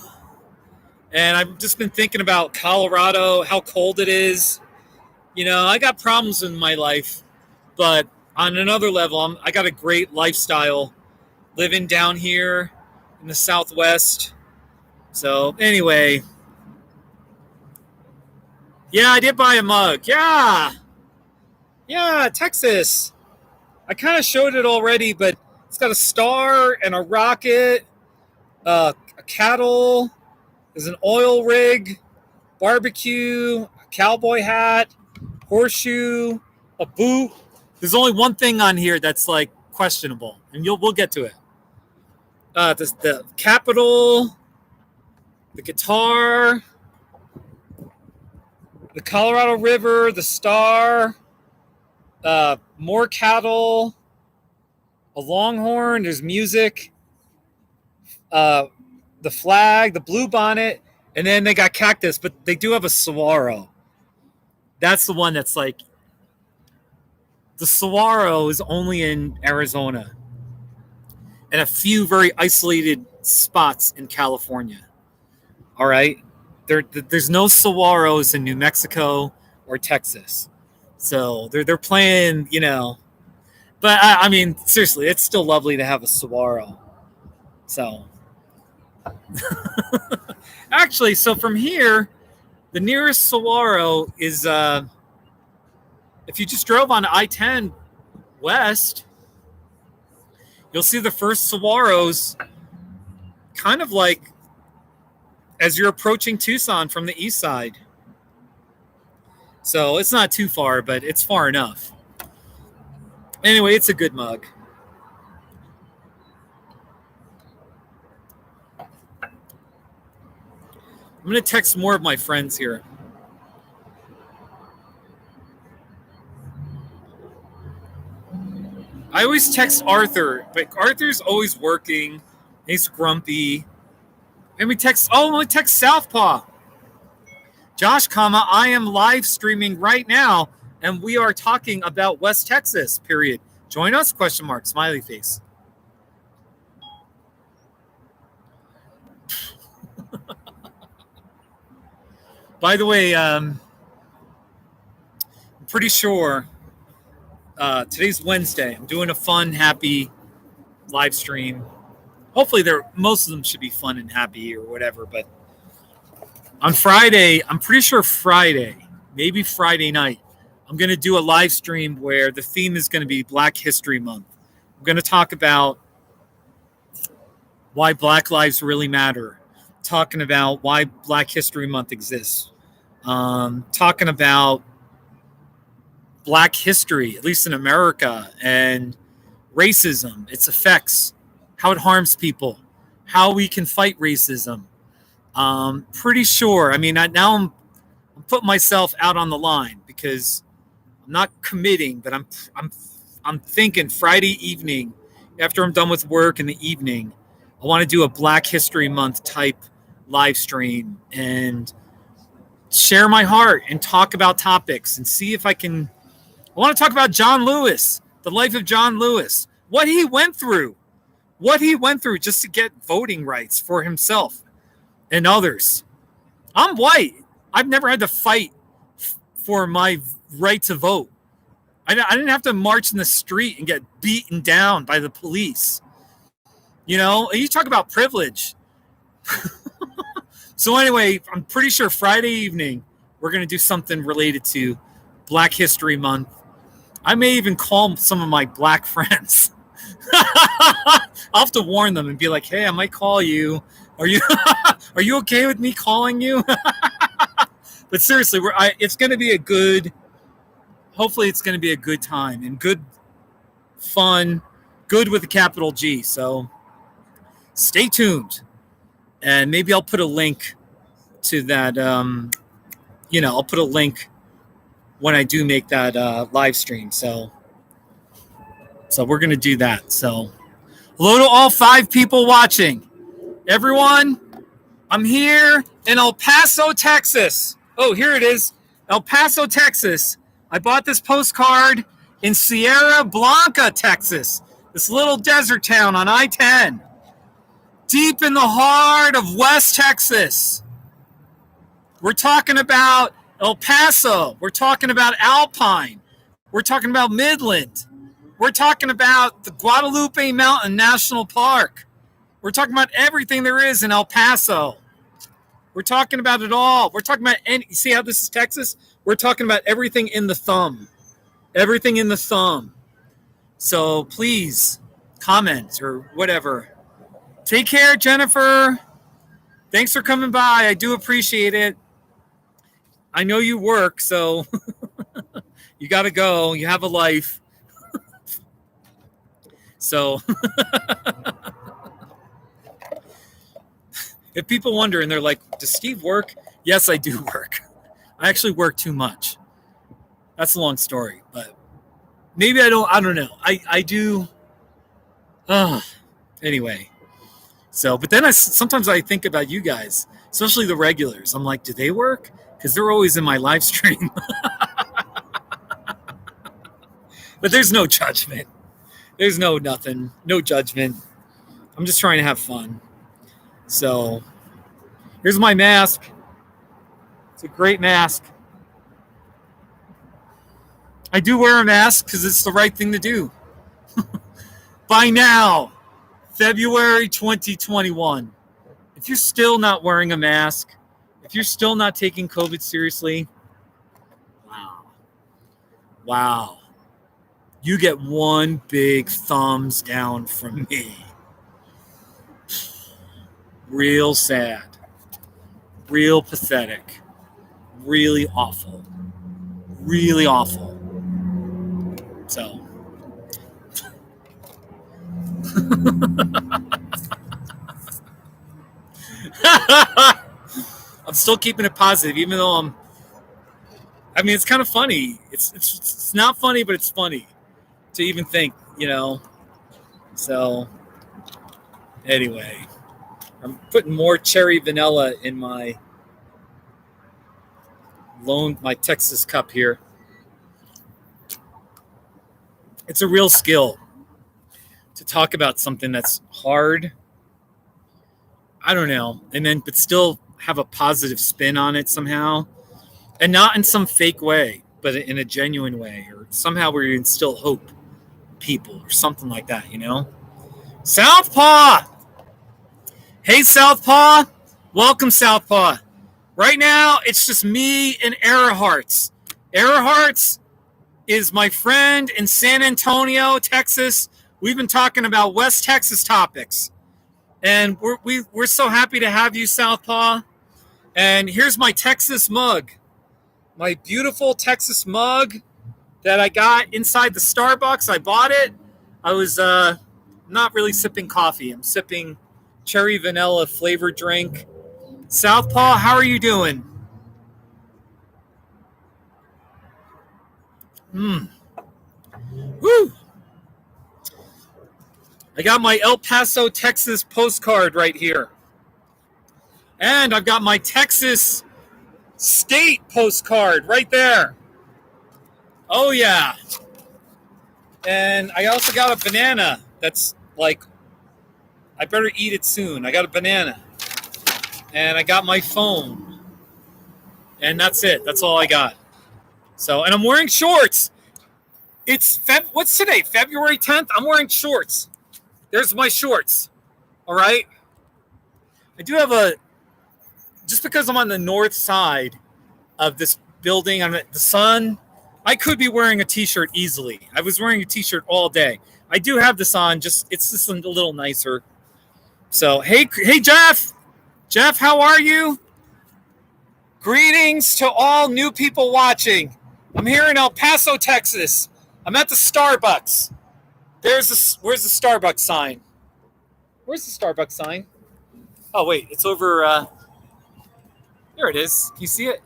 And I've just been thinking about Colorado, how cold it is. I got problems in my life, but on another level, I got a great lifestyle living down here in the Southwest. So anyway, yeah, I did buy a mug. Yeah, Texas. I kind of showed it already, but it's got a star and a rocket, a cattle, there's an oil rig, barbecue, a cowboy hat, horseshoe, a boot. There's only one thing on here that's like questionable, and we'll get to it. The Capitol, the guitar, the Colorado River, the star, more cattle, a longhorn. There's music, the flag, the blue bonnet, and then they got cactus, but they do have a saguaro. That's the one that's like, the saguaro is only in Arizona and a few very isolated spots in California. All right. There's no saguaros in New Mexico or Texas. So they're playing, but I mean, seriously, it's still lovely to have a saguaro. So actually, so from here, the nearest saguaro is, if you just drove on I-10 west, you'll see the first saguaros kind of like as you're approaching Tucson from the east side. So it's not too far, but it's far enough. Anyway, it's a good mug. I'm going to text more of my friends here. I always text Arthur, but Arthur's always working. He's grumpy. And we text Southpaw. Josh, I am live streaming right now, and we are talking about West Texas, period. Join us, ? Smiley face. By the way, I'm pretty sure today's Wednesday. I'm doing a fun, happy live stream. Hopefully, most of them should be fun and happy or whatever. But on Friday, I'm pretty sure Friday, maybe Friday night, I'm going to do a live stream where the theme is going to be Black History Month. I'm going to talk about why Black lives really matter. Talking about why Black History Month exists. Talking about Black history, at least in America, and racism, its effects, how it harms people, how we can fight racism. Pretty sure. I mean, now I'm putting myself out on the line because I'm not committing, but I'm thinking Friday evening, after I'm done with work in the evening, I want to do a Black History Month type live stream and share my heart and talk about topics and see if I want to talk about John Lewis, the life of John Lewis, what he went through just to get voting rights for himself and others. I'm white. I've never had to fight for my right to vote. I didn't have to march in the street and get beaten down by the police. You know, you talk about privilege. So anyway, I'm pretty sure Friday evening, we're going to do something related to Black History Month. I may even call some of my Black friends. I'll have to warn them and be like, hey, I might call you. Are you okay with me calling you? But seriously, it's going to be hopefully it's going to be a good time and good fun, good with a capital G. So stay tuned. And maybe I'll put a link to that. I'll put a link when I do make that live stream. So we're going to do that. So hello to all 5 people watching. Everyone, I'm here in El Paso, Texas. Oh, here it is. El Paso, Texas. I bought this postcard in Sierra Blanca, Texas. This little desert town on I-10. Deep in the heart of West Texas. We're talking about El Paso. We're talking about Alpine. We're talking about Midland. We're talking about the Guadalupe Mountain National Park. We're talking about everything there is in El Paso. We're talking about it all. We're talking about see how this is Texas? We're talking about everything in the thumb. Everything in the thumb. So please comment or whatever. Take care, Jennifer. Thanks for coming by. I do appreciate it. I know you work, so you got to go. You have a life. So if people wonder and they're like, does Steve work? Yes, I do work. I actually work too much. That's a long story, but maybe I don't know. I do. Anyway. So, but then sometimes I think about you guys, especially the regulars. I'm like, do they work? Because they're always in my live stream. But there's no judgment. There's no judgment. I'm just trying to have fun. So, here's my mask. It's a great mask. I do wear a mask because it's the right thing to do. By now, February 2021. If you're still not wearing a mask, if you're still not taking COVID seriously, wow. You get one big thumbs down from me. Real sad. Real pathetic. Really awful. Really awful. So. still keeping it positive, even though I mean, it's kind of funny. It's not funny, but it's funny to even think, So, anyway, I'm putting more cherry vanilla in my Texas cup here. It's a real skill to talk about something that's hard. I don't know, but still have a positive spin on it somehow. And not in some fake way, but in a genuine way, or somehow where you instill hope in people or something like that, Southpaw! Hey, Southpaw! Welcome, Southpaw. Right now, it's just me and Earharts. Earharts is my friend in San Antonio, Texas. We've been talking about West Texas topics. And we're so happy to have you, Southpaw. And here's my Texas mug. My beautiful Texas mug that I got inside the Starbucks. I bought it. I was not really sipping coffee. I'm sipping cherry vanilla flavored drink. Southpaw, how are you doing? Woo! I got my El Paso, Texas postcard right here. And I've got my Texas State postcard right there. Oh, yeah. And I also got a banana that's like, I better eat it soon. I got a banana. And I got my phone. And that's it. That's all I got. So, and I'm wearing shorts. It's what's today? February 10th? I'm wearing shorts. There's my shorts. All right. I do have just because I'm on the north side of this building, I'm at the sun, I could be wearing a t-shirt easily. I was wearing a t-shirt all day. I do have this on, it's just a little nicer. So, hey Jeff. Jeff, how are you? Greetings to all new people watching. I'm here in El Paso, Texas. I'm at the Starbucks. Where's the Starbucks sign? Where's the Starbucks sign? Oh, wait, it's over, there it is. Can you see it?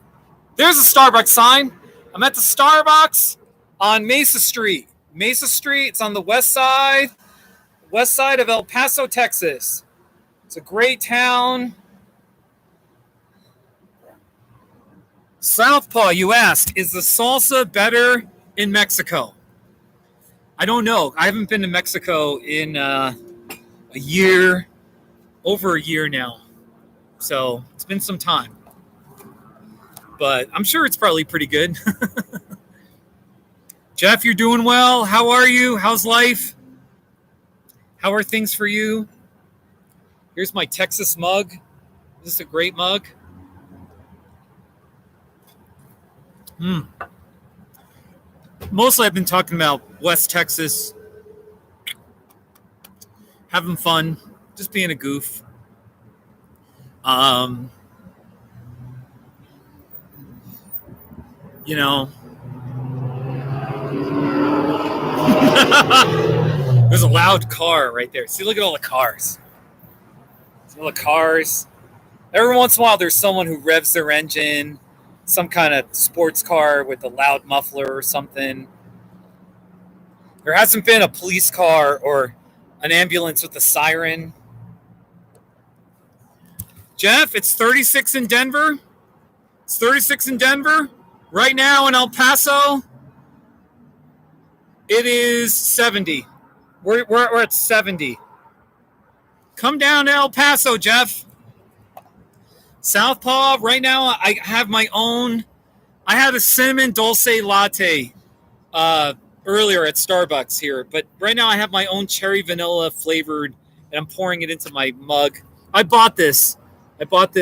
There's a Starbucks sign. I'm at the Starbucks on Mesa Street. Mesa Street, it's on the west side of El Paso, Texas. It's a great town. Southpaw, you asked, is the salsa better in Mexico? I don't know. I haven't been to Mexico in a year, over a year now. So it's been some time. But I'm sure it's probably pretty good. Jeff, you're doing well. How are you? How's life? How are things for you? Here's my Texas mug. Is this a great mug? Mostly I've been talking about West Texas. Having fun. Just being a goof. There's a loud car right there. See, look at all the cars. See all the cars. Every once in a while, there's someone who revs their engine, some kind of sports car with a loud muffler or something. There hasn't been a police car or an ambulance with a siren. Jeff, it's 36 in Denver. It's 36 in Denver. Right now in El Paso, it is 70. We're at 70. Come down to El Paso, Jeff. Southpaw, right now I have my own. I had a cinnamon dulce latte earlier at Starbucks here, but right now I have my own cherry vanilla flavored, and I'm pouring it into my mug. I bought this inside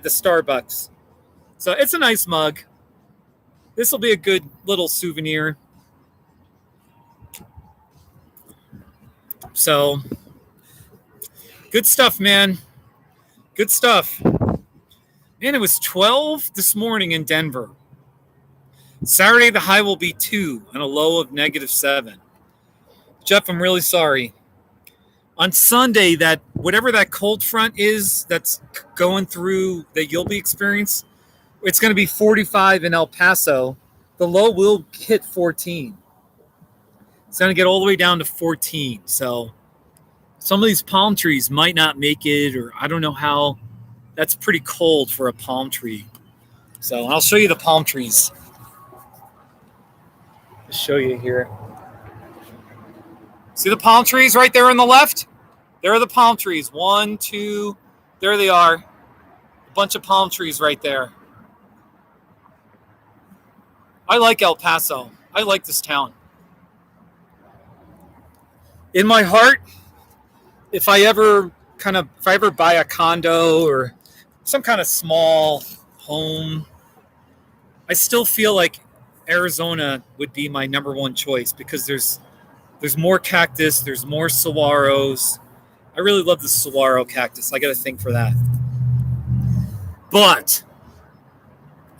the Starbucks. So it's a nice mug. This will be a good little souvenir. So, good stuff, man. Good stuff. Man, it was 12 this morning in Denver. Saturday, the high will be 2 and a low of -7. Jeff, I'm really sorry. on Sunday, that whatever that cold front is that's going through that you'll be experiencing, it's going to be 45 in El Paso. The low will hit 14. It's going to get all the way down to 14. So some of these palm trees might not make it, or I don't know how. That's pretty cold for a palm tree. So I'll show you the palm trees. I'll show you here. See the palm trees right there on the left? There are the palm trees. 1, 2, there they are. A bunch of palm trees right there. I like El Paso. I like this town. In my heart, if I ever buy a condo or some kind of small home, I still feel like Arizona would be my number one choice because there's more cactus, there's more saguaros. I really love the saguaro cactus. I got a thing for that. But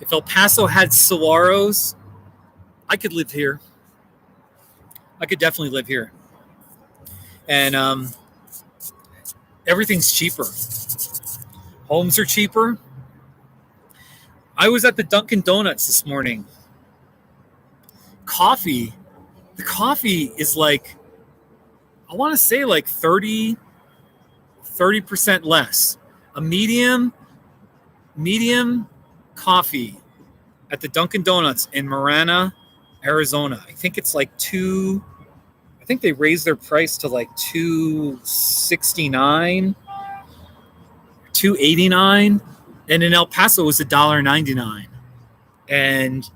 if El Paso had saguaros, I could live here. I could definitely live here. And everything's cheaper. Homes are cheaper. I was at the Dunkin' Donuts this morning. The coffee is like, I want to say like 30% less. A medium coffee at the Dunkin' Donuts in Marana, Arizona. I think it's like I think they raised their price to like $2.69, $2.89, and in El Paso it was $1.99. And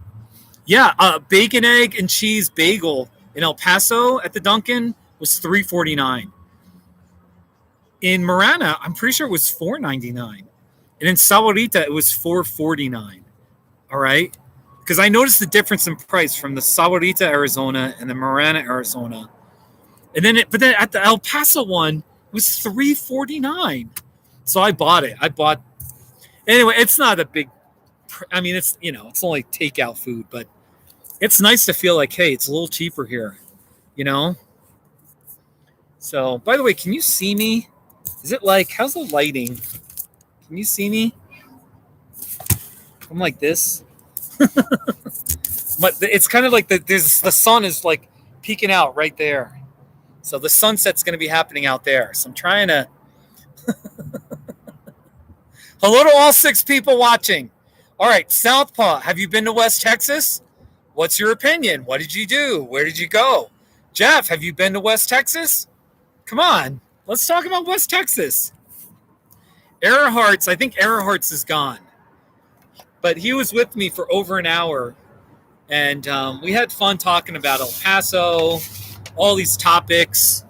yeah, bacon, egg, and cheese bagel in El Paso at the Dunkin' was $3.49. In Marana, I'm pretty sure it was $4.99, and in Sahuarita it was $4.49. All right, because I noticed the difference in price from the Sahuarita, Arizona, and the Marana, Arizona. And then, but then at the El Paso one, it was $3.49. So I bought it. Anyway, it's not a big, I mean, it's, it's only takeout food, but it's nice to feel like, hey, it's a little cheaper here, So, by the way, can you see me? Is it like, how's the lighting? Can you see me? I'm like this. But it's kind of like the sun is like peeking out right there. So the sunset's going to be happening out there. So I'm trying to. Hello to all 6 people watching. All right, Southpaw, have you been to West Texas? What's your opinion? What did you do? Where did you go? Jeff, have you been to West Texas? Come on, let's talk about West Texas. I think Earhart's is gone. But he was with me for over an hour. And we had fun talking about El Paso, all these topics.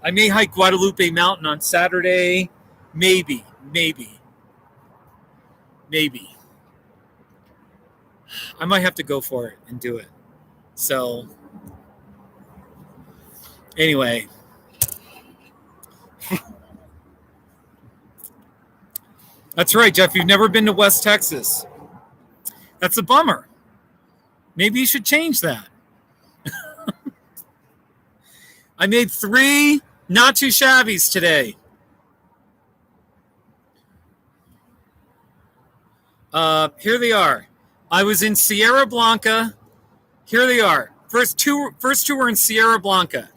I may hike Guadalupe Mountain on Saturday. Maybe. I might have to go for it and do it. So, anyway. That's right, Jeff. You've never been to West Texas. That's a bummer. Maybe you should change that. I made 3 not too shabbies today. Here they are. I was in Sierra Blanca. Here they are. First two were in Sierra Blanca.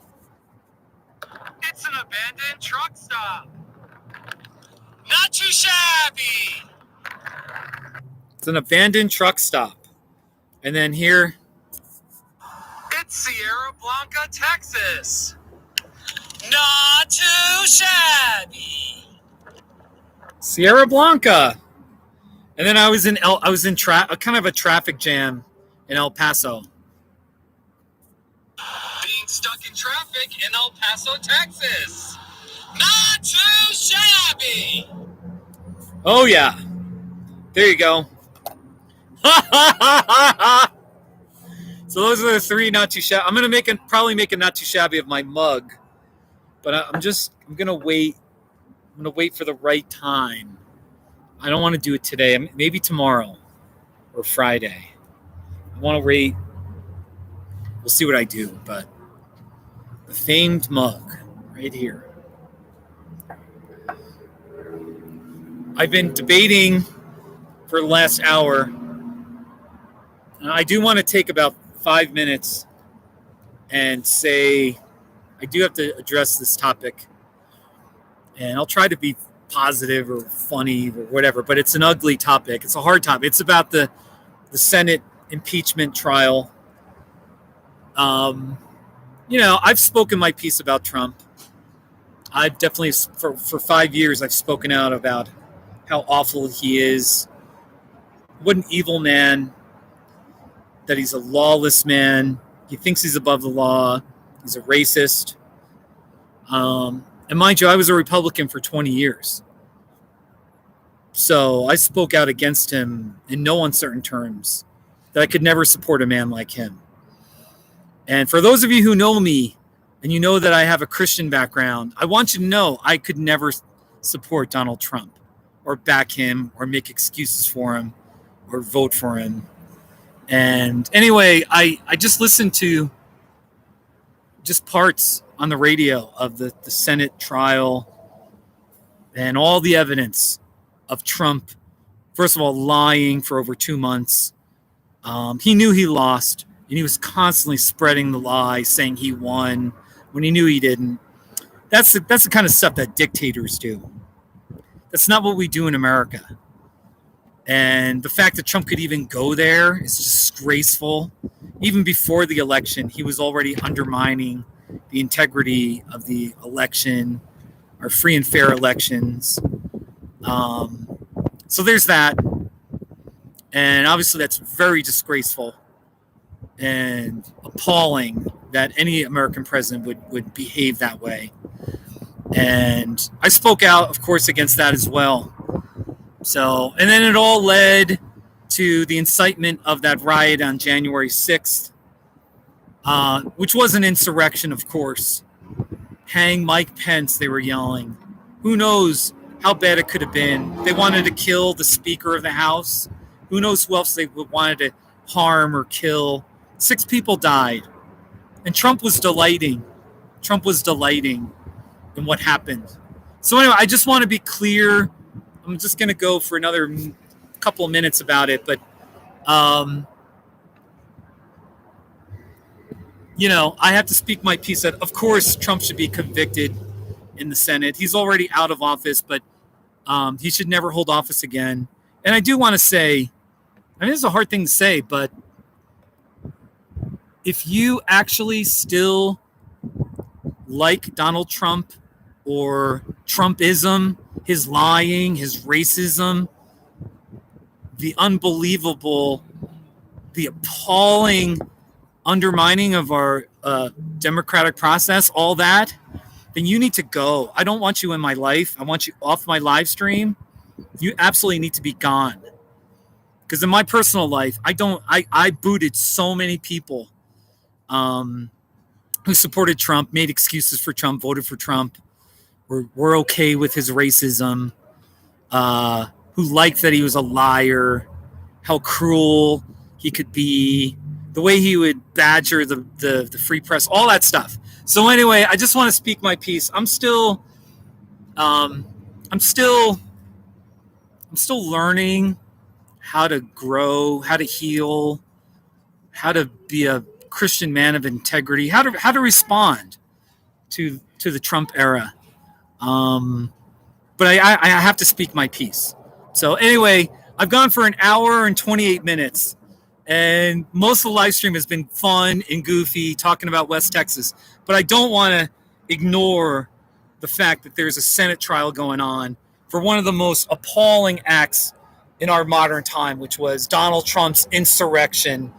It's an abandoned truck stop. Not too shabby. It's an abandoned truck stop. And then here. It's Sierra Blanca, Texas. Not too shabby. Sierra Blanca. And then I was in kind of a traffic jam in El Paso. Being stuck in traffic in El Paso, Texas. Not too shabby. Oh yeah. There you go. So those are the 3 not too shabby. I'm gonna probably make a not too shabby of my mug, but I'm gonna wait. I'm gonna wait for the right time. I don't want to do it today. Maybe tomorrow or Friday. I want to wait. We'll see what I do. But the famed mug right here. I've been debating for the last hour. I do want to take about 5 minutes and say I do have to address this topic. And I'll try to be positive or funny or whatever, but it's an ugly topic. It's a hard topic. It's about the Senate impeachment trial. I've spoken my piece about Trump. I've definitely, for 5 years, I've spoken out about how awful he is. What an evil man. That he's a lawless man. He thinks he's above the law. He's a racist. And mind you, I was a Republican for 20 years. So I spoke out against him in no uncertain terms, that I could never support a man like him. And for those of you who know me, and you know that I have a Christian background, I want you to know I could never support Donald Trump or back him or make excuses for him or vote for him. And anyway, I just listened to just parts on the radio of the Senate trial and all the evidence of Trump, first of all, lying for over 2 months. He knew he lost, and he was constantly spreading the lie, saying he won when he knew he didn't. That's the kind of stuff that dictators do. That's not what we do in America. And the fact that Trump could even go there is disgraceful. Even before the election, he was already undermining the integrity of the election, our free and fair elections. So there's that. And obviously that's very disgraceful and appalling that any American president would behave that way. And I spoke out, of course, against that as well. So, and then it all led to the incitement of that riot on January 6th, which was an insurrection, of course. Hang Mike Pence, they were yelling. Who knows how bad it could have been. They wanted to kill the Speaker of the House. Who knows who else they wanted to harm or kill. 6 people died. And Trump was delighting. In what happened. So anyway, I just want to be clear. I'm just going to go for another couple of minutes about it. But, I have to speak my piece that, of course, Trump should be convicted in the Senate. He's already out of office, but he should never hold office again. And I do want to say, this is a hard thing to say, but if you actually still like Donald Trump or Trumpism, his lying, his racism, the unbelievable, the appalling undermining of our democratic process, all that, then you need to go. I don't want you in my life. I want you off my live stream. You absolutely need to be gone. Because in my personal life, I booted so many people who supported Trump, made excuses for Trump, voted for Trump, were okay with his racism, who liked that he was a liar, how cruel he could be, the way he would badger the free press, all that stuff. So anyway, I just want to speak my piece. I'm still learning how to grow, how to heal, how to be a Christian man of integrity, how to respond to the Trump era. But I have to speak my piece. So anyway, I've gone for an hour and 28 minutes. And most of the live stream has been fun and goofy, talking about West Texas. But I don't want to ignore the fact that there's a Senate trial going on for one of the most appalling acts in our modern time, which was Donald Trump's insurrection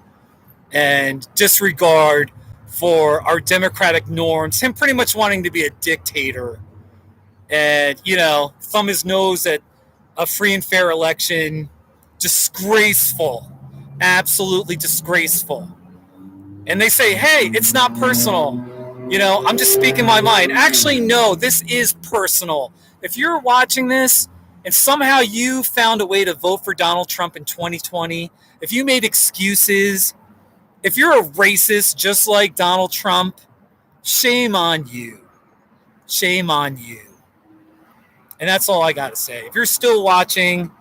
and disregard for our democratic norms, him pretty much wanting to be a dictator and, thumb his nose at a free and fair election. Disgraceful. Absolutely disgraceful. And they say, hey, it's not personal. I'm just speaking my mind. Actually, no, this is personal. If you're watching this and somehow you found a way to vote for Donald Trump in 2020, if you made excuses, if you're a racist just like Donald Trump, shame on you. Shame on you. And that's all I got to say. If you're still watching,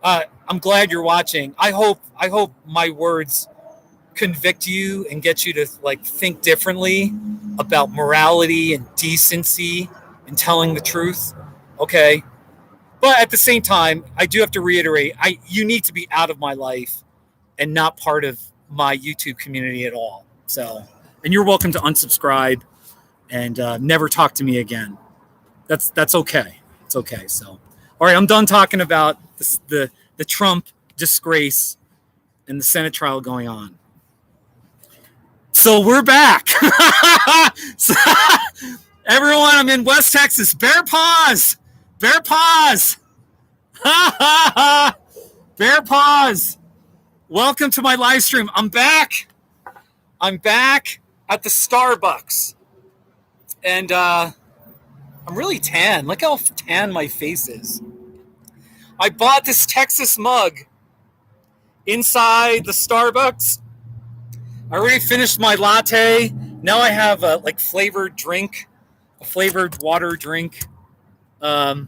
I'm glad you're watching. I hope my words convict you and get you to like think differently about morality and decency and telling the truth. Okay. But at the same time, I do have to reiterate, you need to be out of my life and not part of my YouTube community at all. So, and you're welcome to unsubscribe and never talk to me again. That's okay. It's okay. So, all right, I'm done talking about the Trump disgrace and the Senate trial going on. So we're back. So, everyone, I'm in West Texas. Bear paws. Bear paws. Bear paws. Welcome to my live stream. I'm back. I'm back at the Starbucks. And I'm really tan. Look how tan my face is. I bought this Texas mug inside the Starbucks. I already finished my latte. Now I have a flavored drink, a flavored water drink. And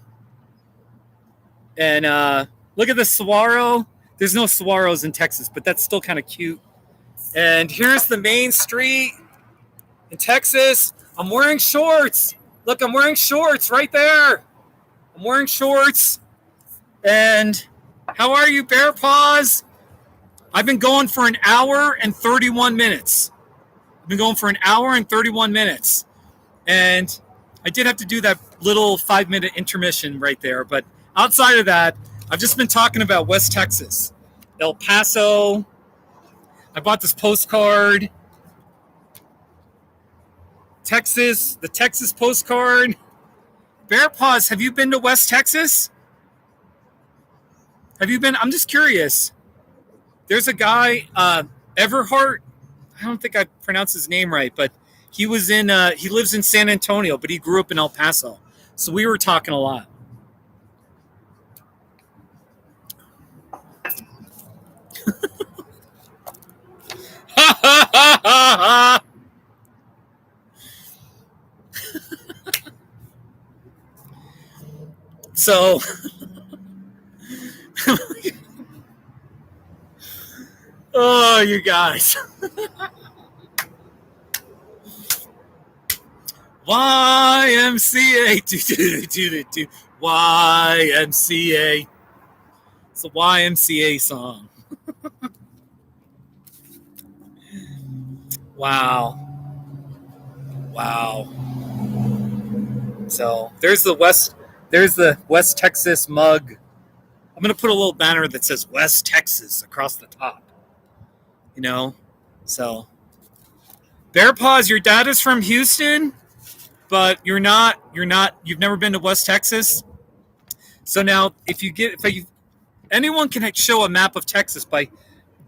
look at the saguaro. There's no saguaros in Texas, but that's still kind of cute. And here's the main street in Texas. I'm wearing shorts. Look, I'm wearing shorts right there. I'm wearing shorts. And how are you, Bear Paws? I've been going for an hour and 31 minutes. I've been going for an hour and 31 minutes. And I did have to do that little 5-minute intermission right there. But outside of that, I've just been talking about West Texas, El Paso. I bought this postcard. Texas, the Texas postcard. Bear Paws, have you been to West Texas? Have you been? I'm just curious. There's a guy, Everhart. I don't think I pronounced his name right, but he lives in San Antonio, but he grew up in El Paso. So we were talking a lot. So, oh, you guys. YMCA. YMCA. It's a YMCA song. Wow. So there's the West Texas mug. I'm gonna put a little banner that says West Texas across the top. You know? So Bear Paws, your dad is from Houston, but you've never been to West Texas. So now anyone can show a map of Texas by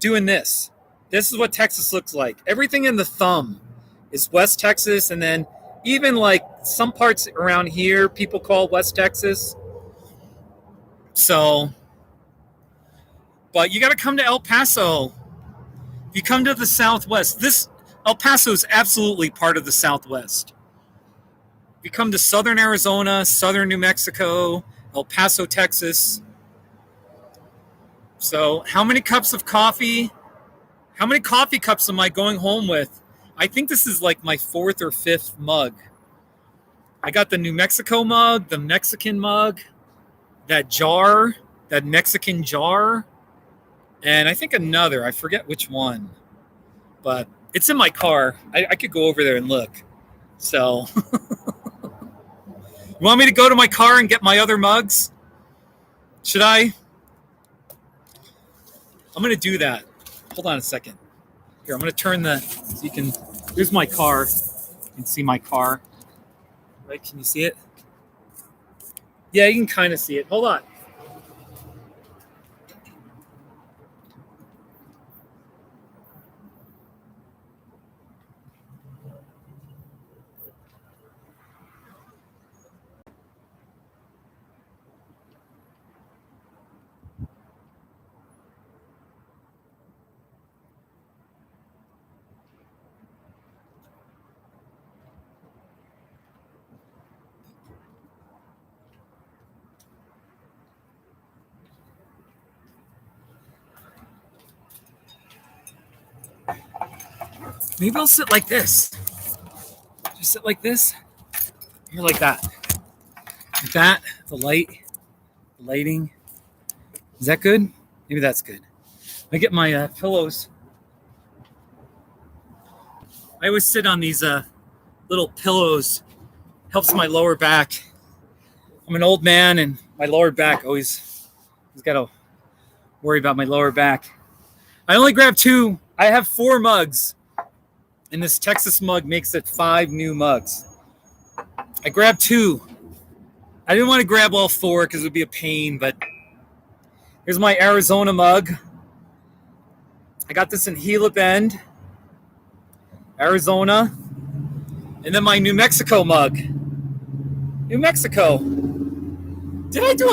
doing this. This is what Texas looks like. Everything in the thumb is West Texas, and then even like some parts around here people call West Texas. So, but you got to come to El Paso. If you come to the Southwest, El Paso is absolutely part of the Southwest. If you come to Southern Arizona, Southern New Mexico, El Paso, Texas. So how many cups of coffee? How many coffee cups am I going home with? I think this is like my 4th or 5th mug. I got the New Mexico mug, the Mexican mug, that jar, that Mexican jar, and I think another. I forget which one. But it's in my car. I could go over there and look. So, you want me to go to my car and get my other mugs? Should I? I'm going to do that. Hold on a second. Here, I'm going to turn so you can, here's my car. You can see my car. Right, can you see it? Yeah, you can kind of see it. Hold on. Maybe I'll sit like this. Just sit like this. Here, like that. Like that. The lighting. Is that good? Maybe that's good. I get my pillows. I always sit on these little pillows. Helps my lower back. I'm an old man, and my lower back always got to worry about my lower back. I only grabbed 2. I have 4 mugs, and this Texas mug makes it 5 new mugs. I grabbed 2. I didn't want to grab all 4 because it would be a pain, but here's my Arizona mug. I got this in Gila Bend, Arizona, and then my New Mexico mug. New Mexico. Did I do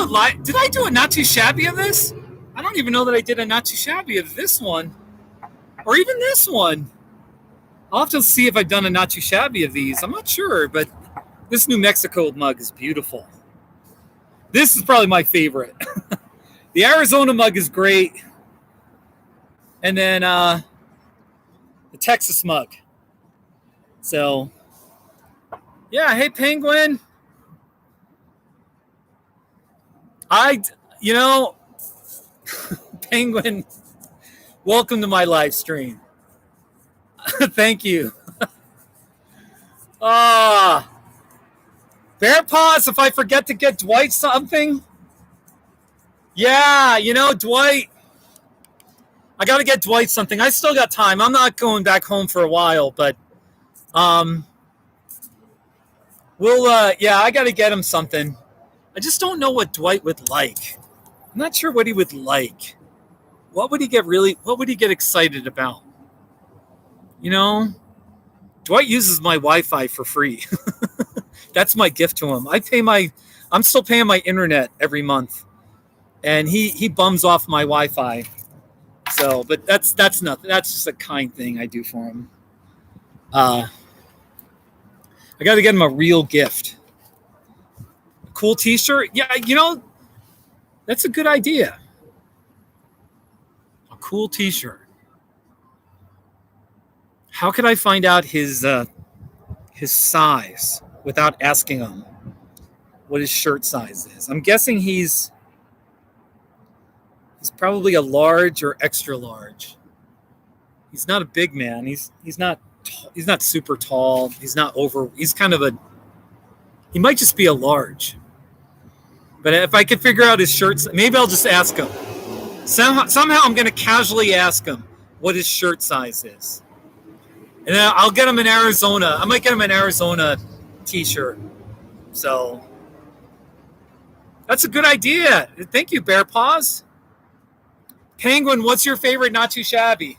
a not too shabby of this? I don't even know that I did a not too shabby of this one, or even this one. I'll have to see if I've done a not too shabby of these. I'm not sure, but this New Mexico mug is beautiful. This is probably my favorite. The Arizona mug is great. And then the Texas mug. So, yeah, hey, Penguin. Penguin, welcome to my live stream. Thank you. Bear paws if I forget to get Dwight something. Yeah, Dwight. I got to get Dwight something. I still got time. I'm not going back home for a while, but I got to get him something. I just don't know what Dwight would like. I'm not sure what he would like. What would he get excited about? Dwight uses my Wi-Fi for free. That's my gift to him. I'm still paying my internet every month, and he bums off my Wi-Fi. So, but that's nothing. That's just a kind thing I do for him. I got to get him a real gift. A cool T-shirt. Yeah, that's a good idea. A cool T-shirt. How could I find out his size without asking him what his shirt size is? I'm guessing he's probably a large or extra large. He's not a big man. He's not super tall. He's not over. He's he might just be a large. But if I could figure out his shirts, maybe I'll just ask him. Somehow I'm going to casually ask him what his shirt size is. And then I'll get him in Arizona. I might get him an Arizona T-shirt. So that's a good idea. Thank you, Bear Paws. Penguin, what's your favorite not too shabby?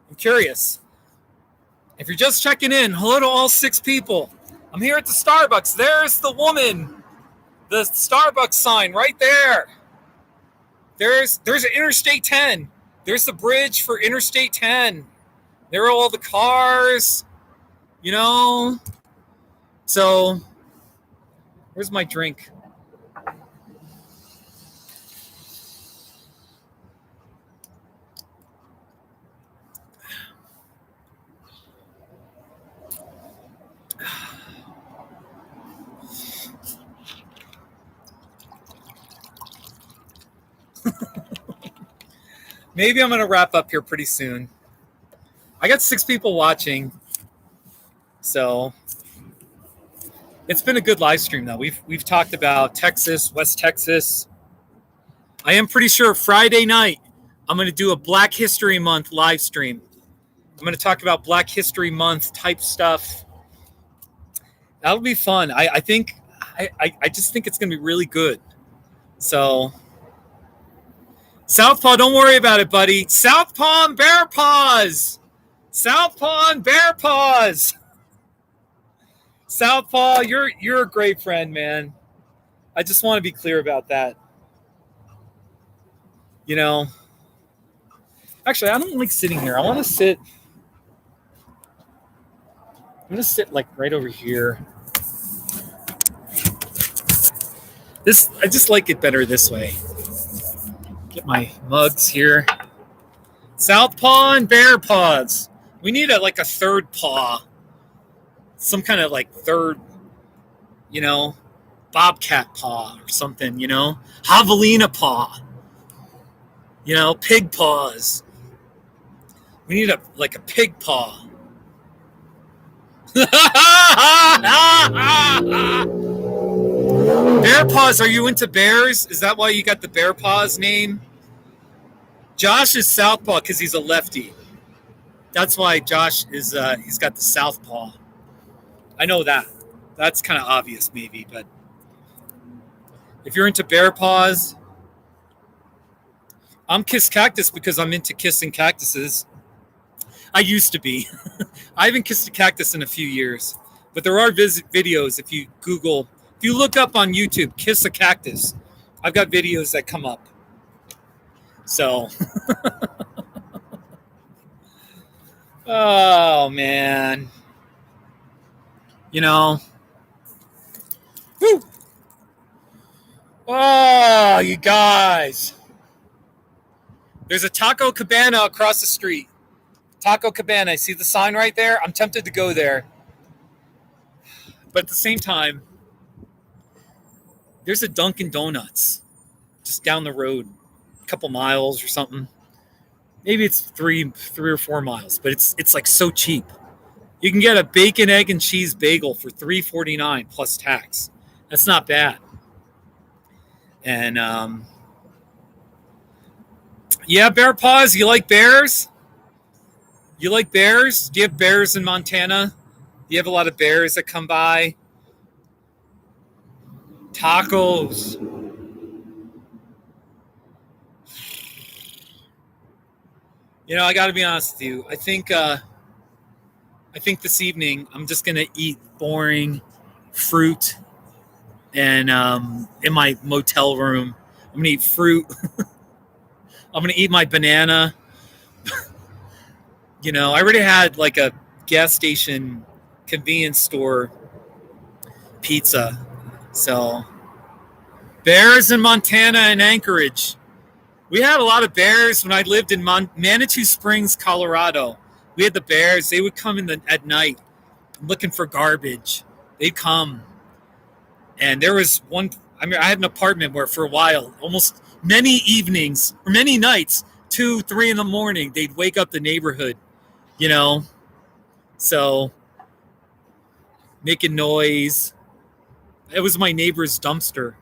I'm curious. If you're just checking in, hello to all 6 people. I'm here at the Starbucks. There's the woman. The Starbucks sign right there. There's an Interstate 10. There's the bridge for Interstate 10. There are all the cars, So, where's my drink? Maybe I'm going to wrap up here pretty soon. I got 6 people watching, so it's been a good live stream, though. We've talked about Texas, West Texas. I am pretty sure Friday night I'm going to do a Black History Month live stream. I'm going to talk about Black History Month type stuff. That'll be fun. I just think it's going to be really good. So, Southpaw, don't worry about it, buddy. Southpaw and Bear Paws. Southpaw and Bear Paws. Southpaw, you're a great friend, man. I just want to be clear about that. Actually, I don't like sitting here. I want to sit. I'm going to sit like right over here. I just like it better this way. Get my mugs here. Southpaw and Bear Paws. We need a third paw, some kind of like third, bobcat paw or something, javelina paw, pig paws. We need a pig paw. Bear paws. Are you into bears? Is that why you got the bear paws name? Josh is southpaw because he's a lefty. That's why Josh is. He's got the southpaw. I know that. That's kind of obvious, maybe. But if you're into bear paws, I'm Kiss Cactus because I'm into kissing cactuses. I used to be. I haven't kissed a cactus in a few years, but there are videos if you Google. If you look up on YouTube, kiss a cactus, I've got videos that come up. So, oh man, Woo! Oh, you guys, there's a taco cabana across the street. Taco Cabana, I see the sign right there. I'm tempted to go there. But at the same time, there's a Dunkin' Donuts just down the road, a couple miles or something. Maybe it's three or 4 miles, but it's like so cheap. You can get a bacon, egg, and cheese bagel for $3.49 plus tax. That's not bad. And yeah, bear paws. You like bears? You like bears? Do you have bears in Montana? Do you have a lot of bears that come by? Tacos. I got to be honest with you. I think this evening I'm just gonna eat boring fruit, and in my motel room, I'm gonna eat fruit. I'm gonna eat my banana. I already had like a gas station convenience store pizza. So, bears in Montana and Anchorage. We had a lot of bears when I lived in Manitou Springs, Colorado. We had the bears. They would come at night looking for garbage. They'd come. And there was I had an apartment where for a while, almost many evenings or many nights, 2, 3 in the morning, they'd wake up the neighborhood. So making noise. It was my neighbor's dumpster.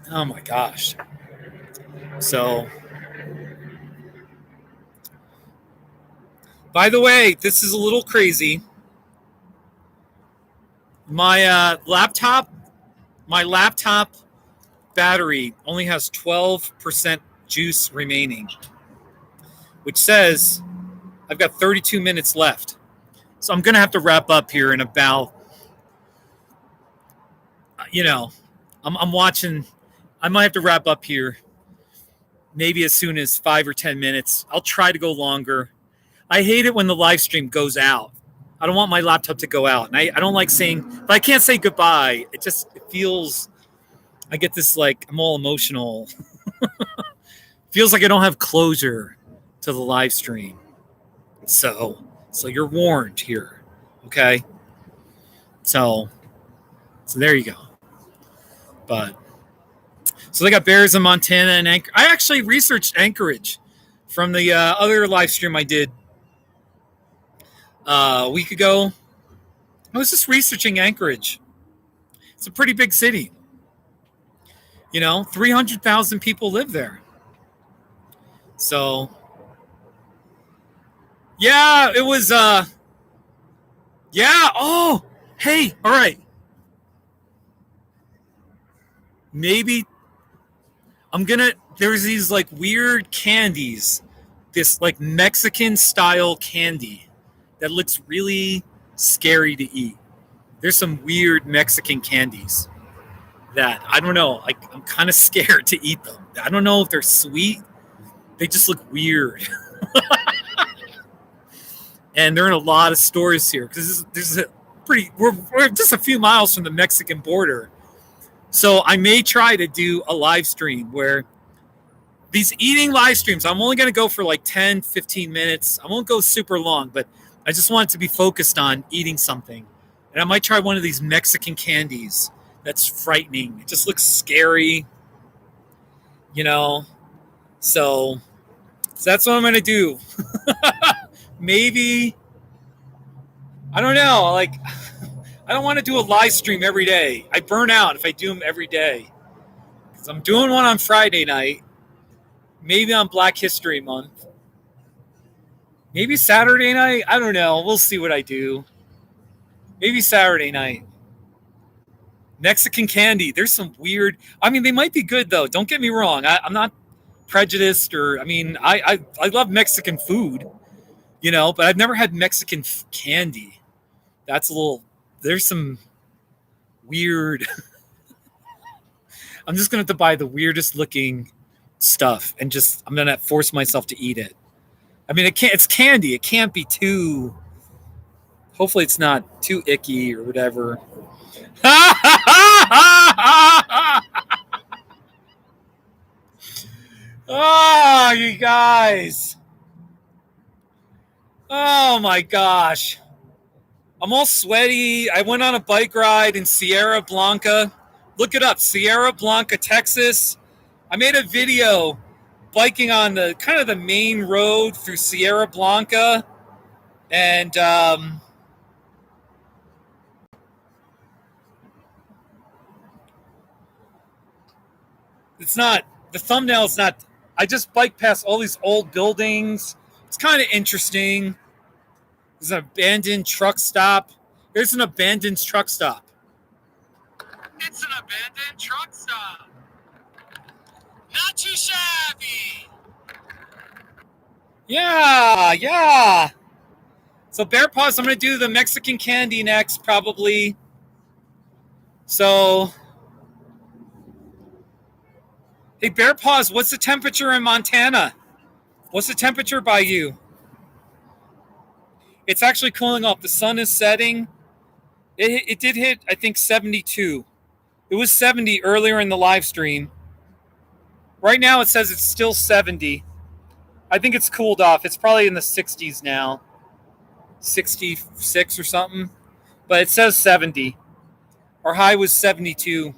Oh my gosh. So, by the way, this is a little crazy. My laptop battery only has 12% juice remaining, which says I've got 32 minutes left. So I'm going to have to wrap up here in about, I'm watching. I might have to wrap up here maybe as soon as 5 or 10 minutes. I'll try to go longer. I hate it when the live stream goes out. I don't want my laptop to go out. And I don't like saying, but I can't say goodbye. It feels, I get this I'm all emotional. Feels like I don't have closure to the live stream. So you're warned here. Okay. So there you go. But so they got bears in Montana and Anchorage. I actually researched Anchorage from the other live stream I did a week ago. I was just researching Anchorage. It's a pretty big city. 300,000 people live there. So, yeah, it was, yeah. Oh, hey, all right. Maybe there's these weird candies, this Mexican style candy that looks really scary to eat. There's some weird Mexican candies that I don't know. I'm kind of scared to eat them. I don't know if they're sweet. They just look weird. And they're in a lot of stores here because we're just a few miles from the Mexican border. So I may try to do a live stream where these eating live streams, I'm only going to go for like 10, 15 minutes. I won't go super long, but I just want it to be focused on eating something. And I might try one of these Mexican candies that's frightening. It just looks scary, you know. So that's what I'm going to do. Maybe, I don't know, like, I don't want to do a live stream every day. I burn out if I do them every day. Because I'm doing one on Friday night. Maybe on Black History Month. Maybe Saturday night. I don't know. We'll see what I do. Maybe Saturday night. Mexican candy. There's some weird. I mean, they might be good, though. Don't get me wrong. I'm not prejudiced or, I mean, I love Mexican food, you know, but I've never had Mexican candy. That's a little. There's some weird. I'm just going to have to buy the weirdest looking stuff and just I'm gonna force myself to eat it. I mean, it's candy. It can't be too. Hopefully, it's not too icky or whatever. Oh, you guys! Oh my gosh! I'm all sweaty. I went on a bike ride in Sierra Blanca. Look it up, Sierra Blanca, Texas. I made a video biking on the kind of the main road through Sierra Blanca, and it's not the thumbnail is not. I just bike past all these old buildings. It's kind of interesting. There's an abandoned truck stop. Here's an abandoned truck stop. It's an abandoned truck stop. Not too shabby. Yeah. So Bear Paws, I'm going to do the Mexican candy next, probably. So, hey, Bear Paws, what's the temperature in Montana? What's the temperature by you? It's actually cooling off. The sun is setting. It did hit, I think, 72. It was 70 earlier in the live stream. Right now it says it's still 70. I think it's cooled off. It's probably in the 60s now. 66 or something. But it says 70. Our high was 72.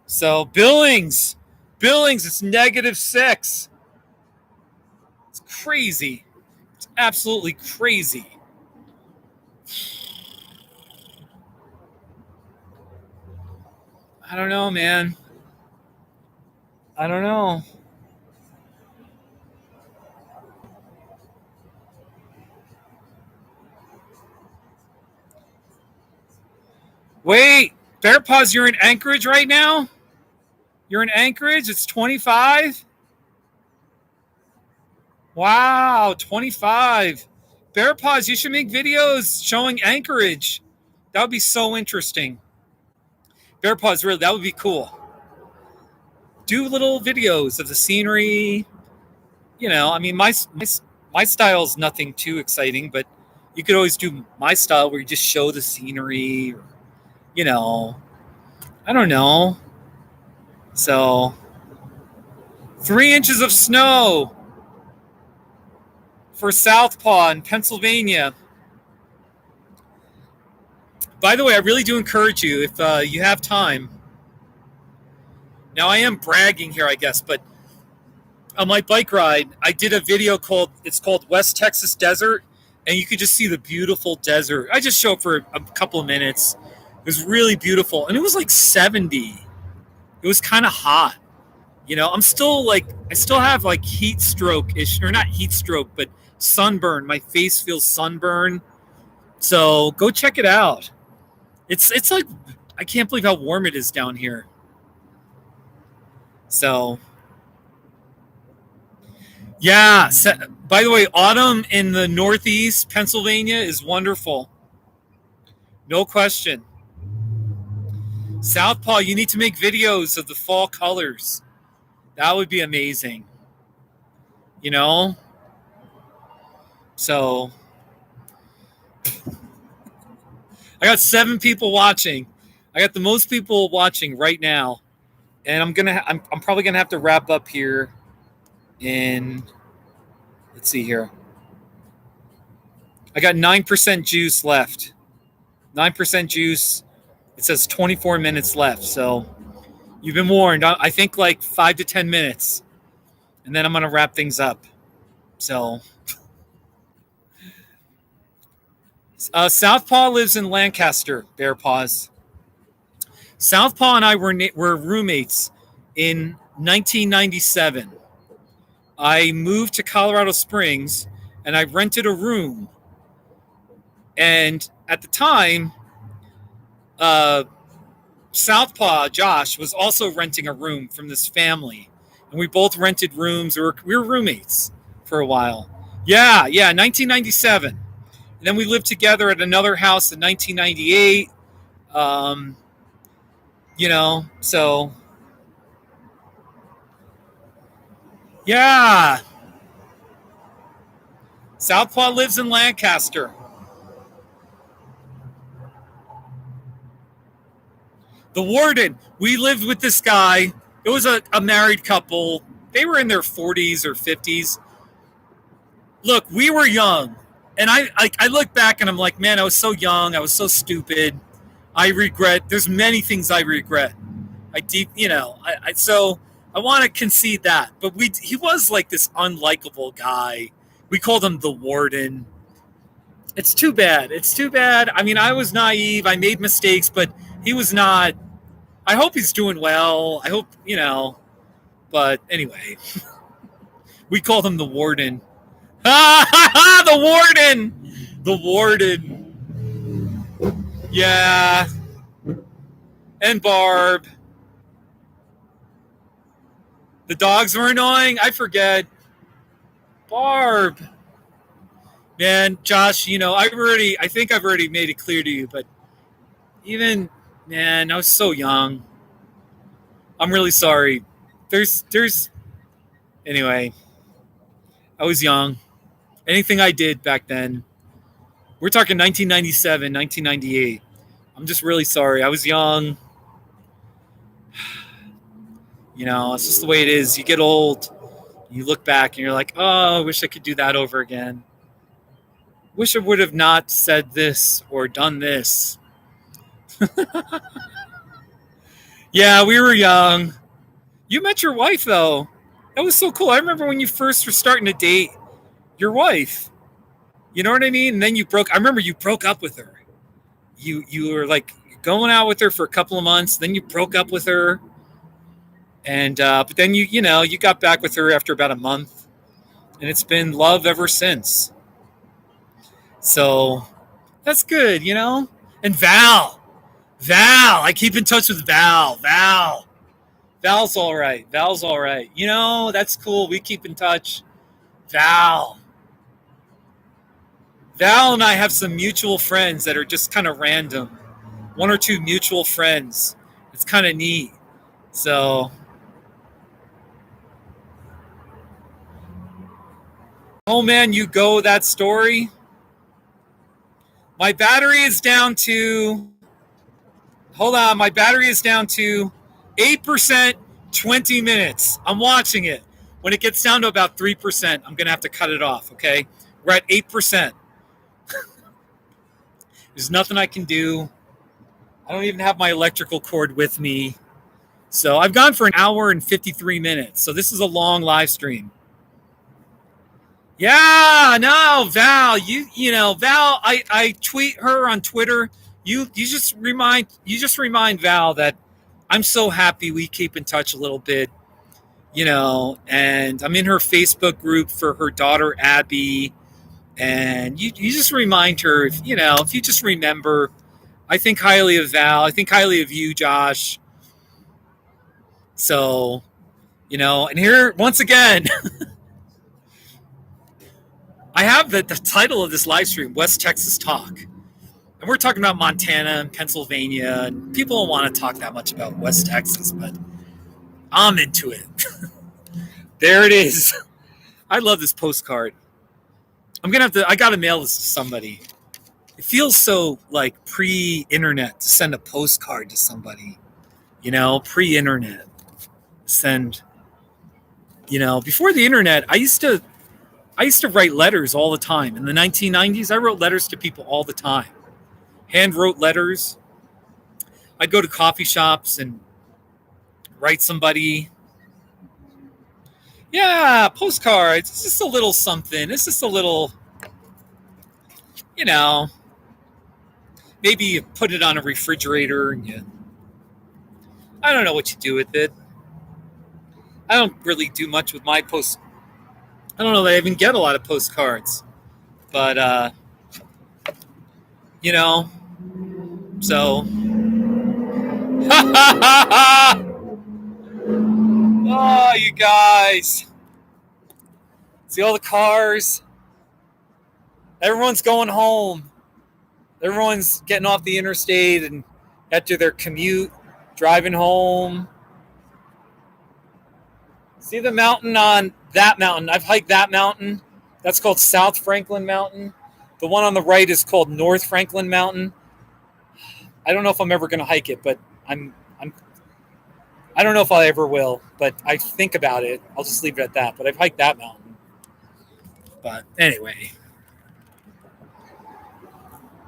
So Billings, it's -6. It's crazy. It's absolutely crazy. I don't know, man. I don't know. Wait, Bear Paws, you're in Anchorage right now? You're in Anchorage? It's 25? Wow, 25. Bear Paws, you should make videos showing Anchorage. That would be so interesting. Bear Paws, really, that would be cool. Do little videos of the scenery. You know, I mean, my style is nothing too exciting, but you could always do my style where you just show the scenery. Or, you know, I don't know. So, 3 inches of snow for Southpaw in Pennsylvania. By the way, I really do encourage you, if you have time. Now, I am bragging here, I guess, but on my bike ride, I did a video called West Texas Desert, and you could just see the beautiful desert. I just showed for a couple of minutes. It was really beautiful, and it was like 70. It was kind of hot. You know, I still have like heat stroke-ish, or not heat stroke, but sunburn. My face feels sunburn. So go check it out. It's like, I can't believe how warm it is down here. So, yeah. By the way, autumn in the Northeast Pennsylvania is wonderful. No question. Southpaw, you need to make videos of the fall colors. That would be amazing. You know? So, I got 7 people watching. I got the most people watching right now. And I'm probably gonna have to wrap up here in, let's see here. I got 9% juice left. 9% juice. It says 24 minutes left. So you've been warned. I think like 5 to 10 minutes. And then I'm going to wrap things up. So Southpaw lives in Lancaster, Bear Paws. Southpaw and I were roommates in 1997. I moved to Colorado Springs and I rented a room. And at the time, Southpaw, Josh, was also renting a room from this family. And we both rented rooms. We were roommates for a while. Yeah, 1997. And then we lived together at another house in 1998. So... yeah. Southpaw lives in Lancaster. The warden, we lived with this guy. It was a married couple. They were in their 40s or 50s. Look, we were young. And I look back and I'm like, man, I was so young. I was so stupid. I regret. There's many things I regret. So I want to concede that. But he was like this unlikable guy. We called him the warden. It's too bad. I mean, I was naive. I made mistakes, but he was not. I hope he's doing well. I hope, but anyway, we called him the warden. The warden. Yeah. And Barb. The dogs were annoying. I forget. Barb. Man, Josh, I think I've already made it clear to you, but man, I was so young. I'm really sorry. Anyway, I was young. Anything I did back then, we're talking 1997, 1998. I'm just really sorry. I was young. It's just the way it is. You get old, you look back and you're like, oh, I wish I could do that over again. Wish I would have not said this or done this. Yeah, we were young. You met your wife, though. That was so cool. I remember when you first were starting to date your wife. You know what I mean? And then I remember you broke up with her. You were like going out with her for a couple of months. Then you broke up with her. And but then you got back with her after about a month. And it's been love ever since. So that's good, And Val, I keep in touch with Val. Val's all right. That's cool. We keep in touch. Val and I have some mutual friends that are just kind of random. One or two mutual friends. It's kind of neat. So, oh man, you go that story. My battery is down to 8%, 20 minutes. I'm watching it. When it gets down to about 3%, I'm going to have to cut it off, okay? We're at 8%. There's nothing I can do. I don't even have my electrical cord with me. So I've gone for an hour and 53 minutes. So this is a long live stream. Yeah, no, Val, Val, I tweet her on Twitter. You just remind Val that I'm so happy we keep in touch a little bit, and I'm in her Facebook group for her daughter, Abby. And you just remind her, if you just remember, I think highly of Val. I think highly of you, Josh. So, and here, once again, I have the title of this live stream, West Texas Talk. And we're talking about Montana and Pennsylvania. And people don't want to talk that much about West Texas, but I'm into it. There it is. I love this postcard. I got to mail this to somebody. It feels so like pre-internet to send a postcard to somebody, pre-internet. send. Before the internet, I used to write letters all the time. In the 1990s, I wrote letters to people all the time. Hand wrote letters. I'd go to coffee shops and write somebody. Yeah, postcards. It's just a little something. It's just a little, maybe you put it on a refrigerator and I don't know what you do with it. I don't really do much with my post. I don't know that I even get a lot of postcards, but so. Oh, you guys. See all the cars? Everyone's going home. Everyone's getting off the interstate and after their commute, driving home. See the mountain on that mountain? I've hiked that mountain. That's called South Franklin Mountain. The one on the right is called North Franklin Mountain. I don't know if I'm ever going to hike it, but I don't know if I ever will, but I think about it. I'll just leave it at that. But I've hiked that mountain. But anyway.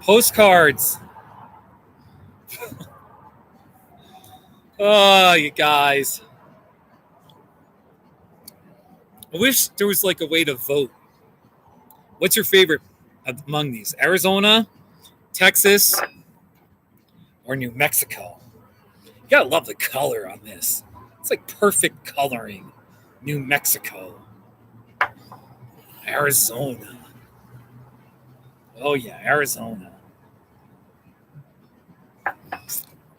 Postcards. Oh, you guys. I wish there was like a way to vote. What's your favorite among these? Arizona, Texas, or New Mexico? You gotta love the color on this. It's like perfect coloring. New Mexico. Arizona. Oh yeah, Arizona.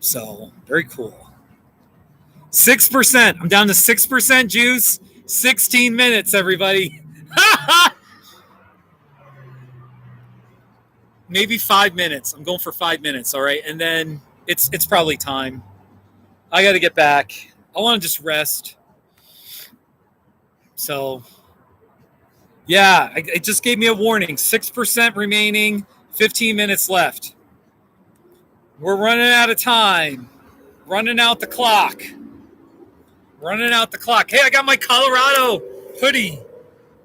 So, very cool. 6%. I'm down to 6% juice. 16 minutes, everybody. Maybe 5 minutes. I'm going for 5 minutes, all right? And then it's probably time. I got to get back. I want to just rest. So, yeah, it just gave me a warning. 6% remaining, 15 minutes left. We're running out of time. Running out the clock. Hey, I got my Colorado hoodie.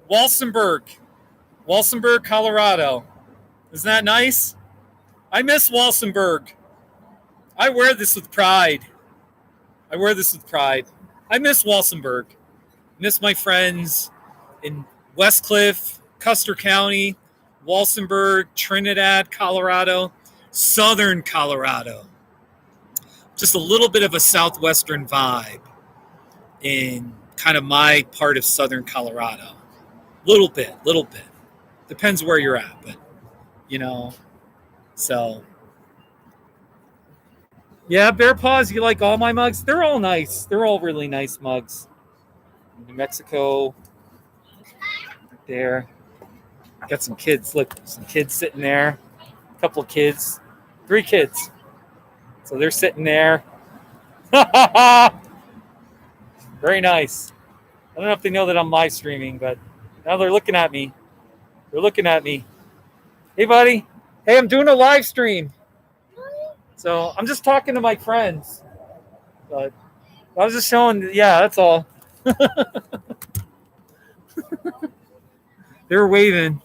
Walsenburg, Colorado. Isn't that nice? I miss Walsenburg. I wear this with pride. I miss Walsenburg. Miss my friends in Westcliff, Custer County, Walsenburg, Trinidad, Colorado, Southern Colorado. Just a little bit of a southwestern vibe in kind of my part of Southern Colorado. Little bit. Depends where you're at, but, so. Yeah, Bear Paws, you like all my mugs? They're all nice. They're all really nice mugs. New Mexico. Right there. Got some kids. Look, some kids sitting there. A couple of kids. 3 kids. So they're sitting there. Very nice. I don't know if they know that I'm live streaming, but now they're looking at me. Hey, buddy. Hey, I'm doing a live stream. So I'm just talking to my friends. But I was just showing, yeah, that's all. They're waving.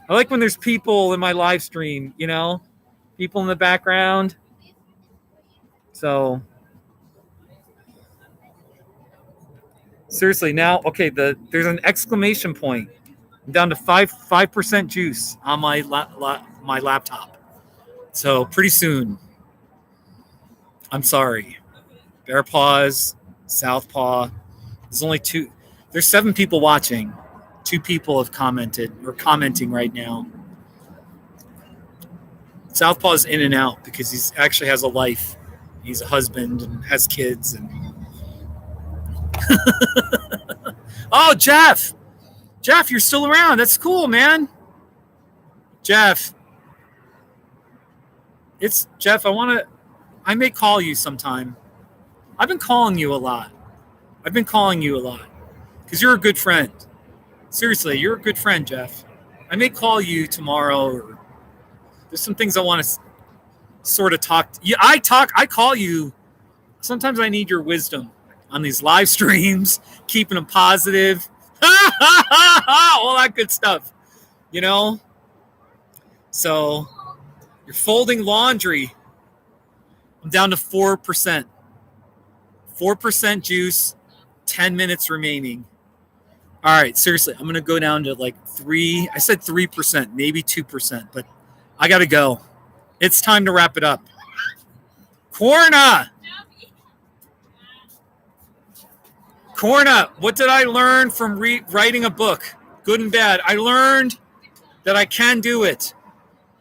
I like when there's people in my live stream, people in the background. So seriously, now, okay, there's an exclamation point. I'm down to 5% juice on my my laptop. So pretty soon. I'm sorry. Bear Paws, Southpaw. There's only 2. There's 7 people watching. 2 people have commented or commenting right now. Southpaw's in and out because he actually has a life. He's a husband and has kids. And oh, Jeff, you're still around. That's cool, man. Jeff, it's Jeff. I may call you sometime. I've been calling you a lot because you're a good friend. Seriously, you're a good friend, Jeff. I may call you tomorrow. Or there's some things I want to sort of talk. I call you. Sometimes I need your wisdom on these live streams, keeping them positive, all that good stuff, you know? So you're folding laundry. I'm down to 4%. 4% juice, 10 minutes remaining. All right, seriously, I'm going to go down to like 3. I said 3%, maybe 2%, but I got to go. It's time to wrap it up. Corna, what did I learn from writing a book? Good and bad. I learned that I can do it,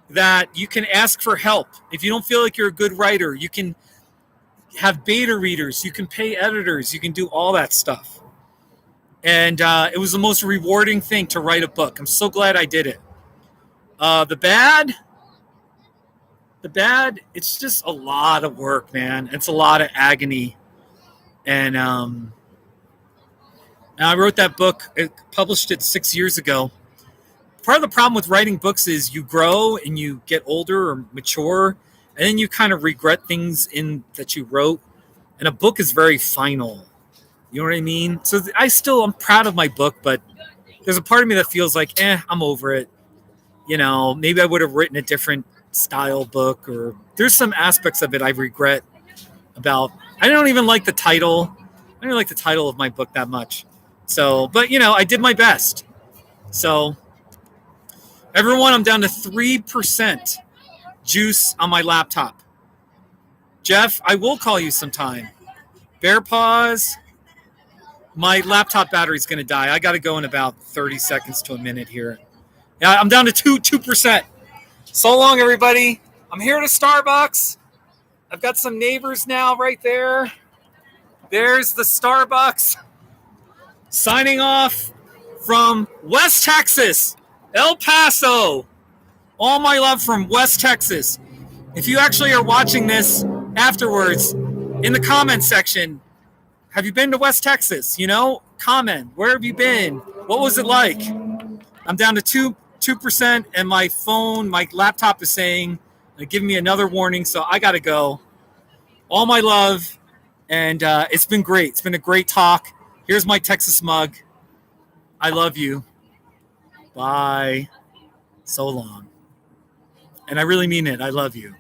that you can ask for help. If you don't feel like you're a good writer, you can have beta readers, you can pay editors, you can do all that stuff. And it was the most rewarding thing to write a book. I'm so glad I did it. The bad, it's just a lot of work, man. It's a lot of agony. And I wrote that book, published it 6 years ago. Part of the problem with writing books is you grow and you get older or mature, and then you kind of regret things that you wrote. And a book is very final. You know what I mean? So I'm proud of my book, but there's a part of me that feels like, I'm over it. You know, maybe I would have written a different style book, or there's some aspects of it I regret about. I don't even like the title. I don't like the title of my book that much. So, but I did my best. So everyone, I'm down to 3% juice on my laptop. Jeff, I will call you sometime. Bear paws. My laptop battery's going to die. I got to go in about 30 seconds to a minute here. Yeah, I'm down to 2%. So long, everybody. I'm here to Starbucks. I've got some neighbors now right there. There's the Starbucks. Signing off from West Texas, El Paso. All my love from West Texas. If you actually are watching this afterwards, in the comment section, have you been to West Texas? Comment. Where have you been? What was it like? I'm down to 2%, and my laptop is saying, give me another warning, so I got to go. All my love, and it's been great. It's been a great talk. Here's my Texas mug. I love you. Bye. So long. And I really mean it. I love you.